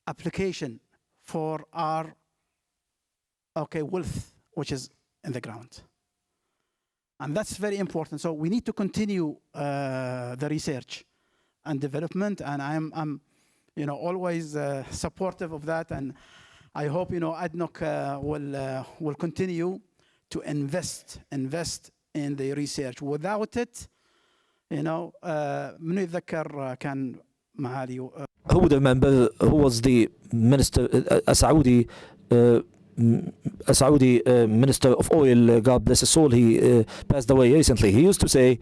application for our wealth, which is in the ground. And that's very important. So we need to continue the research and development, and I'm always supportive of that, and I hope ADNOC will continue to invest in the research. Without it, من يتذكر كان معالي Who would remember who was the minister, a Saudi minister of oil, God bless his soul, he passed away recently. He used to say,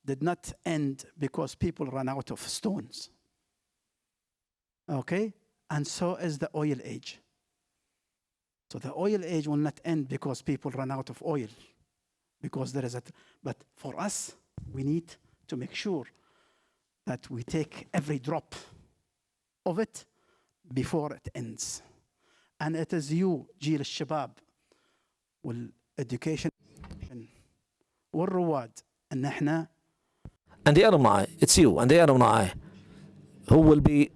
did not end because people ran out of stones. And so is the oil age. So the oil age will not end because people run out of oil, because there is but for us, we need to make sure that we take every drop of it before it ends. And it is you, جيل الشباب, والeducation, والرواد, and احنا. And the alumni, it's you and the alumni who will be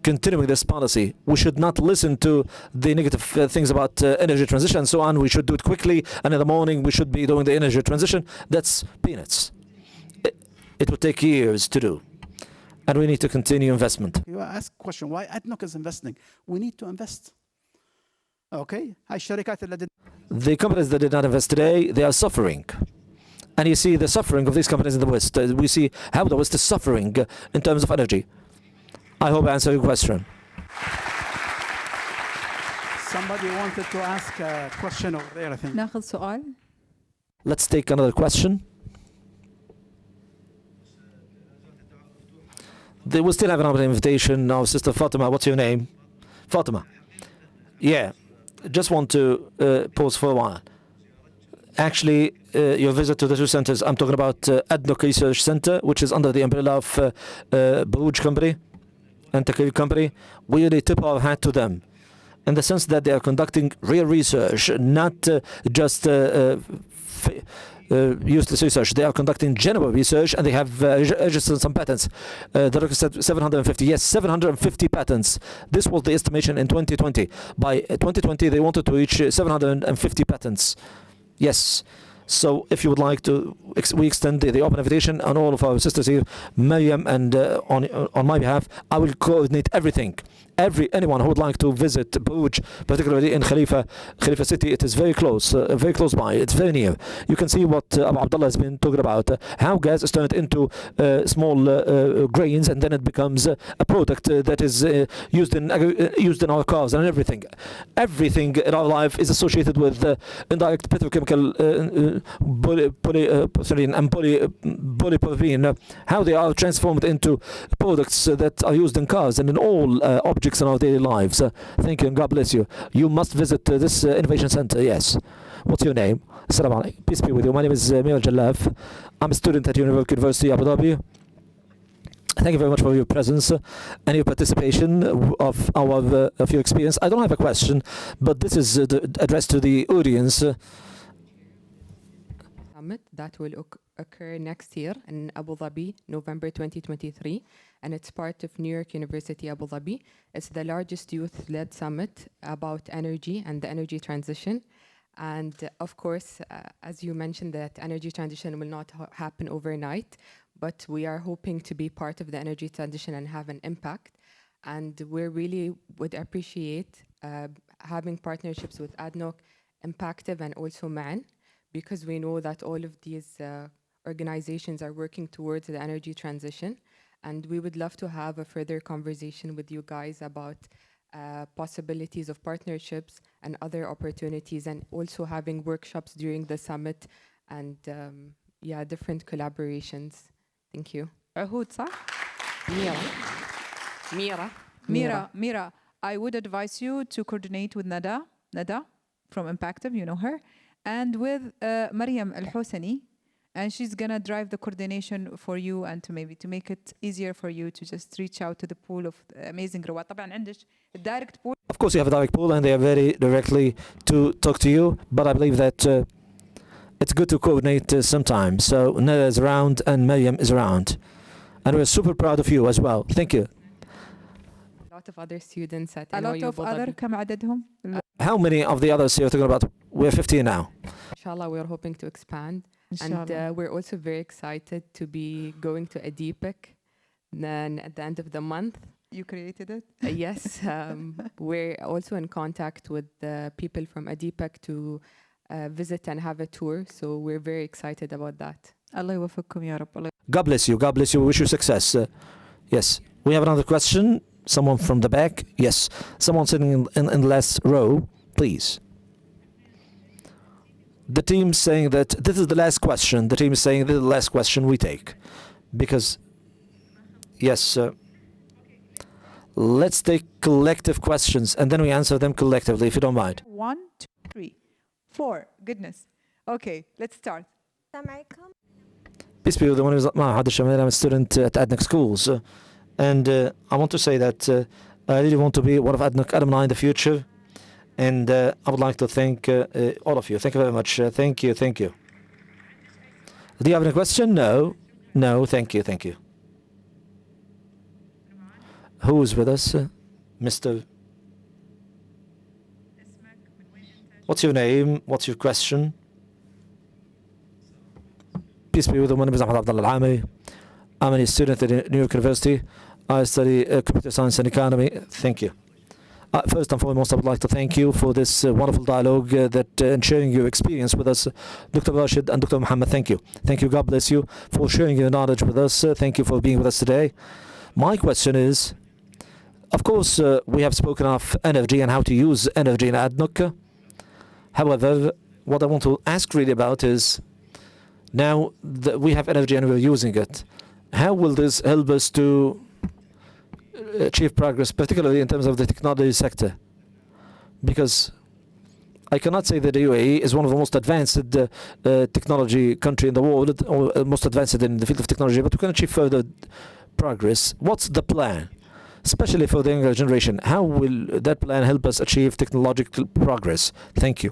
continuing this policy. We should not listen to the negative things about energy transition and so on. We should do it quickly, and in the morning we should be doing the energy transition. That's peanuts. It will take years to do, and we need to continue investment. You ask a question, why ADNOC is investing? We need to invest. The companies that did not invest today, they are suffering. And you see the suffering of these companies in the West. We see how the West is suffering in terms of energy. I hope I answered your question. Somebody wanted to ask a question over there, I think. ناخذ سؤال. Let's take another question. We still have another invitation now, Sister Fatima. What's your name? Fatima. Yeah, just want to pause for a while. Actually, your visit to the two centers, I'm talking about ADNOC Research Center, which is under the umbrella of Peruge Company. and Takir company, we really tip our hat to them, in the sense that they are conducting real research, not just useless research. They are conducting genuine research, and they have registered some patents. The record said 750. Yes, 750 patents. This was the estimation in 2020. By 2020, they wanted to reach 750 patents. Yes. So if you would like to, we extend the open invitation on all of our sisters here, Maryam, and on my behalf, I will coordinate everything. Anyone who would like to visit Buj, particularly in Khalifa city, it is very close by. It's very near. You can see what Abdullah has been talking about, how gas is turned into small grains, and then it becomes a product that is used in our cars and everything. Everything in our life is associated with indirect petrochemical polypropylene and polypropylene, how they are transformed into products that are used in cars and in all objects in our daily lives. Thank you and God bless you. You must visit this innovation center. Yes. What's your name? Assalamu alaikum. Peace be with you. My name is Mir Jalaf. I'm a student at University Abu Dhabi. Thank you very much for your presence and your participation of your experience. I don't have a question, but this is addressed to the audience. Summit that will occur next year in Abu Dhabi, November 2023, and it's part of New York University Abu Dhabi. It's the largest youth-led summit about energy and the energy transition. And of course, as you mentioned, that energy transition will not happen overnight, but we are hoping to be part of the energy transition and have an impact. And we really would appreciate having partnerships with ADNOC, Impactive, and also MAN, because we know that all of these organizations are working towards the energy transition. And we would love to have a further conversation with you guys about possibilities of partnerships and other opportunities, and also having workshops during the summit and different collaborations. Thank you. عهود صح؟ Mira. I would advise you to coordinate with Nada from Impactive, you know her, and with Maryam Al-Hosani, and she's gonna drive the coordination for you, and to make it easier for you to just reach out to the pool of amazing رواد. طبعا عندك direct pool. Of course, you have a direct pool, and they are very directly to talk to you. But I believe that it's good to coordinate sometimes. So Nada is around, and Maryam is around, and we're super proud of you as well. Thank you. A lot of other students at A lot of other كم عددهم؟ How many of the others you're talking about? We're 15 now. Inshallah, we're hoping to expand. And we're also very excited to be going to ADIPEC then at the end of the month. You created it? Yes. We're also in contact with the people from ADIPEC to visit and have a tour. So we're very excited about that. Allah يوفقكم يا رب. God bless you. God bless you. We wish you success. Yes. We have another question. Someone from the back. Yes. Someone sitting in the last row. Please. The team saying that this is the last question. The team is saying this is the last question we take. Because, yes, let's take collective questions and then we answer them collectively, if you don't mind. 1, 2, 3, 4. Goodness. Okay, let's start. Peace be with the one who's Mohamad. I'm a student at ADNOC schools. And I want to say that I really want to be one of ADNOC alumni in the future. And I would like to thank all of you. Thank you very much. Thank you. Thank you. Do you have any question? No. No. Thank you. Thank you. Who is with us? Mr. What's your name? What's your question? Peace be with you. My name is Abdullah. I'm a student at New York University. I study computer science and economy. Thank you. First and foremost, I would like to thank you for this wonderful dialogue and sharing your experience with us, Dr. Rashed and Dr. Mohamad. Thank you. Thank you. God bless you for sharing your knowledge with us. Thank you for being with us today. My question is, of course, we have spoken of energy and how to use energy in ADNOC. However, what I want to ask really about is, now that we have energy and we're using it, how will this help us to achieve progress, particularly in terms of the technology sector? Because I cannot say that the UAE is one of the most advanced technology country in the world, or most advanced in the field of technology, but we can achieve further progress. What's the plan? especially for the younger generation. How will that plan help us achieve technological progress? Thank you.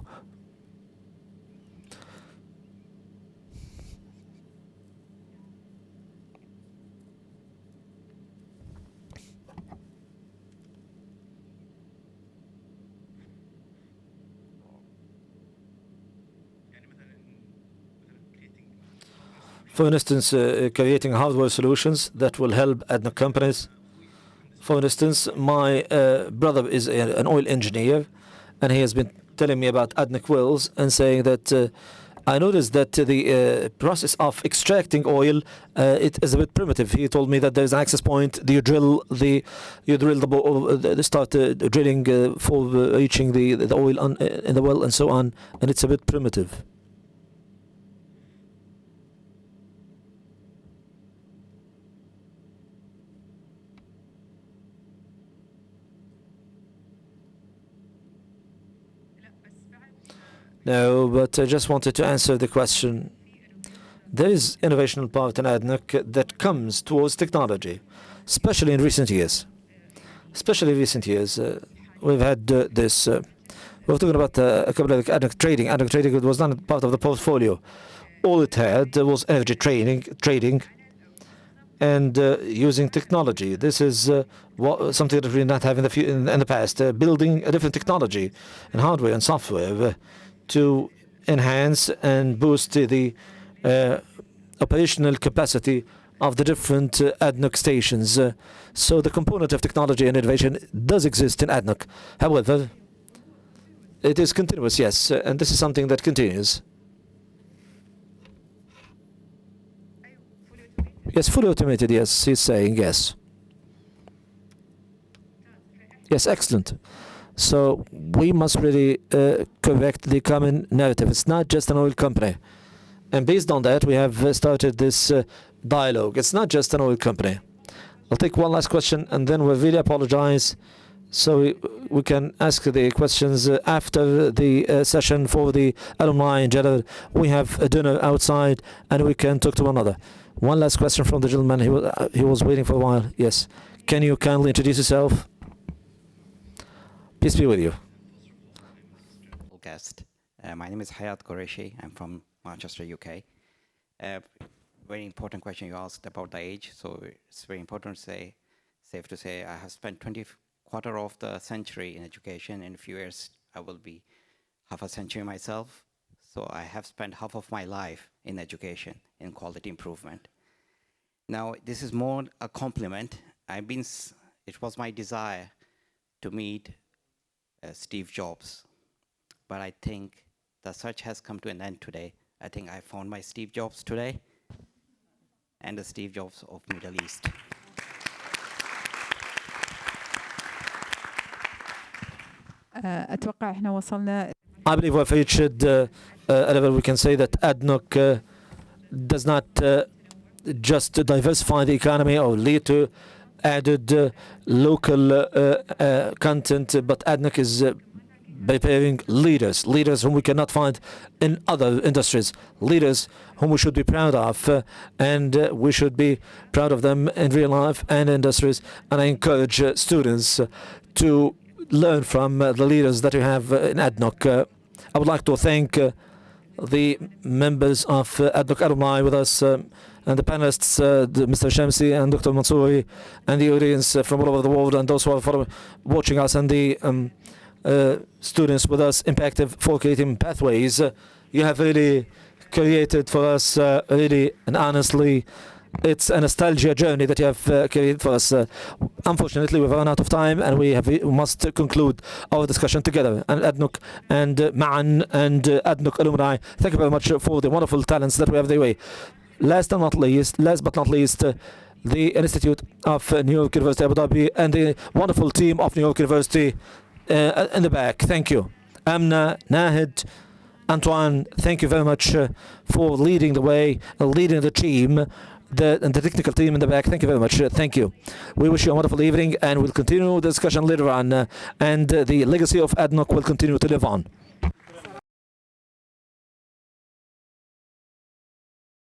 For instance, creating hardware solutions that will help ADNOC companies. For instance, my brother is an oil engineer, and he has been telling me about ADNOC wells and saying that I noticed that the process of extracting oil it is a bit primitive. He told me that there is an access point. You drill the start drilling for reaching the oil in the well and so on, and it's a bit primitive. No, but I just wanted to answer the question. There is innovational part in ADNOC that comes towards technology, especially in recent years. We've had this. We're talking about a couple of ADNOC trading. ADNOC trading was not part of the portfolio. All it had was energy trading, and using technology. This is something that we did not have in the past. Building a different technology and hardware and software to enhance and boost the operational capacity of the different ADNOC stations. So the component of technology and innovation does exist in ADNOC. However, it is continuous, yes, and this is something that continues. Yes, fully automated, yes, he's saying, yes. Yes, excellent. So we must really correct the common narrative. It's not just an oil company. And based on that, we have started this dialogue. It's not just an oil company. I'll take one last question, and then we'll really apologize. So we can ask the questions after the session for the alumni in general. We have a dinner outside, and we can talk to one another. One last question from the gentleman. He was waiting for a while. Yes. Can you kindly introduce yourself? Peace be with you. Guest. My name is Hayat Qureshi. I'm from Manchester, UK. Very important question you asked about the age. So it's very important to say, safe to say, I have spent quarter of the century in education. In a few years, I will be half a century myself. So I have spent half of my life in education, in quality improvement. Now, this is more a compliment. It was my desire to meet Steve Jobs, but I think the search has come to an end today. I think I found my Steve Jobs today, and the Steve Jobs of Middle East. أتوقع إحنا وصلنا. I believe we've reached a level we can say that ADNOC does not just diversify the economy or lead to added local content, but ADNOC is preparing leaders whom we cannot find in other industries, leaders whom we should be proud of, and we should be proud of them in real life and industries. And I encourage students to learn from the leaders that we have in ADNOC. I would like to thank the members of ADNOC alumni with us, and the panelists, Mr. Shamsi and Dr. AlMansoori, and the audience from all over the world, and those who are watching us, and the students with us, Impactive, for creating pathways. You have really created for us, really and honestly, it's a nostalgia journey that you have created for us. Unfortunately, we've run out of time, and we must conclude our discussion together. And ADNOC and Ma'an and ADNOC alumni, thank you very much for the wonderful talents that we have the way. Last but not least, the Institute of New York University Abu Dhabi and the wonderful team of New York University in the back. Thank you. Amna, Nahid, Antoine, thank you very much for leading the way, leading the team, and the technical team in the back. Thank you very much. Thank you. We wish you a wonderful evening, and we'll continue the discussion later on, and the legacy of ADNOC will continue to live on.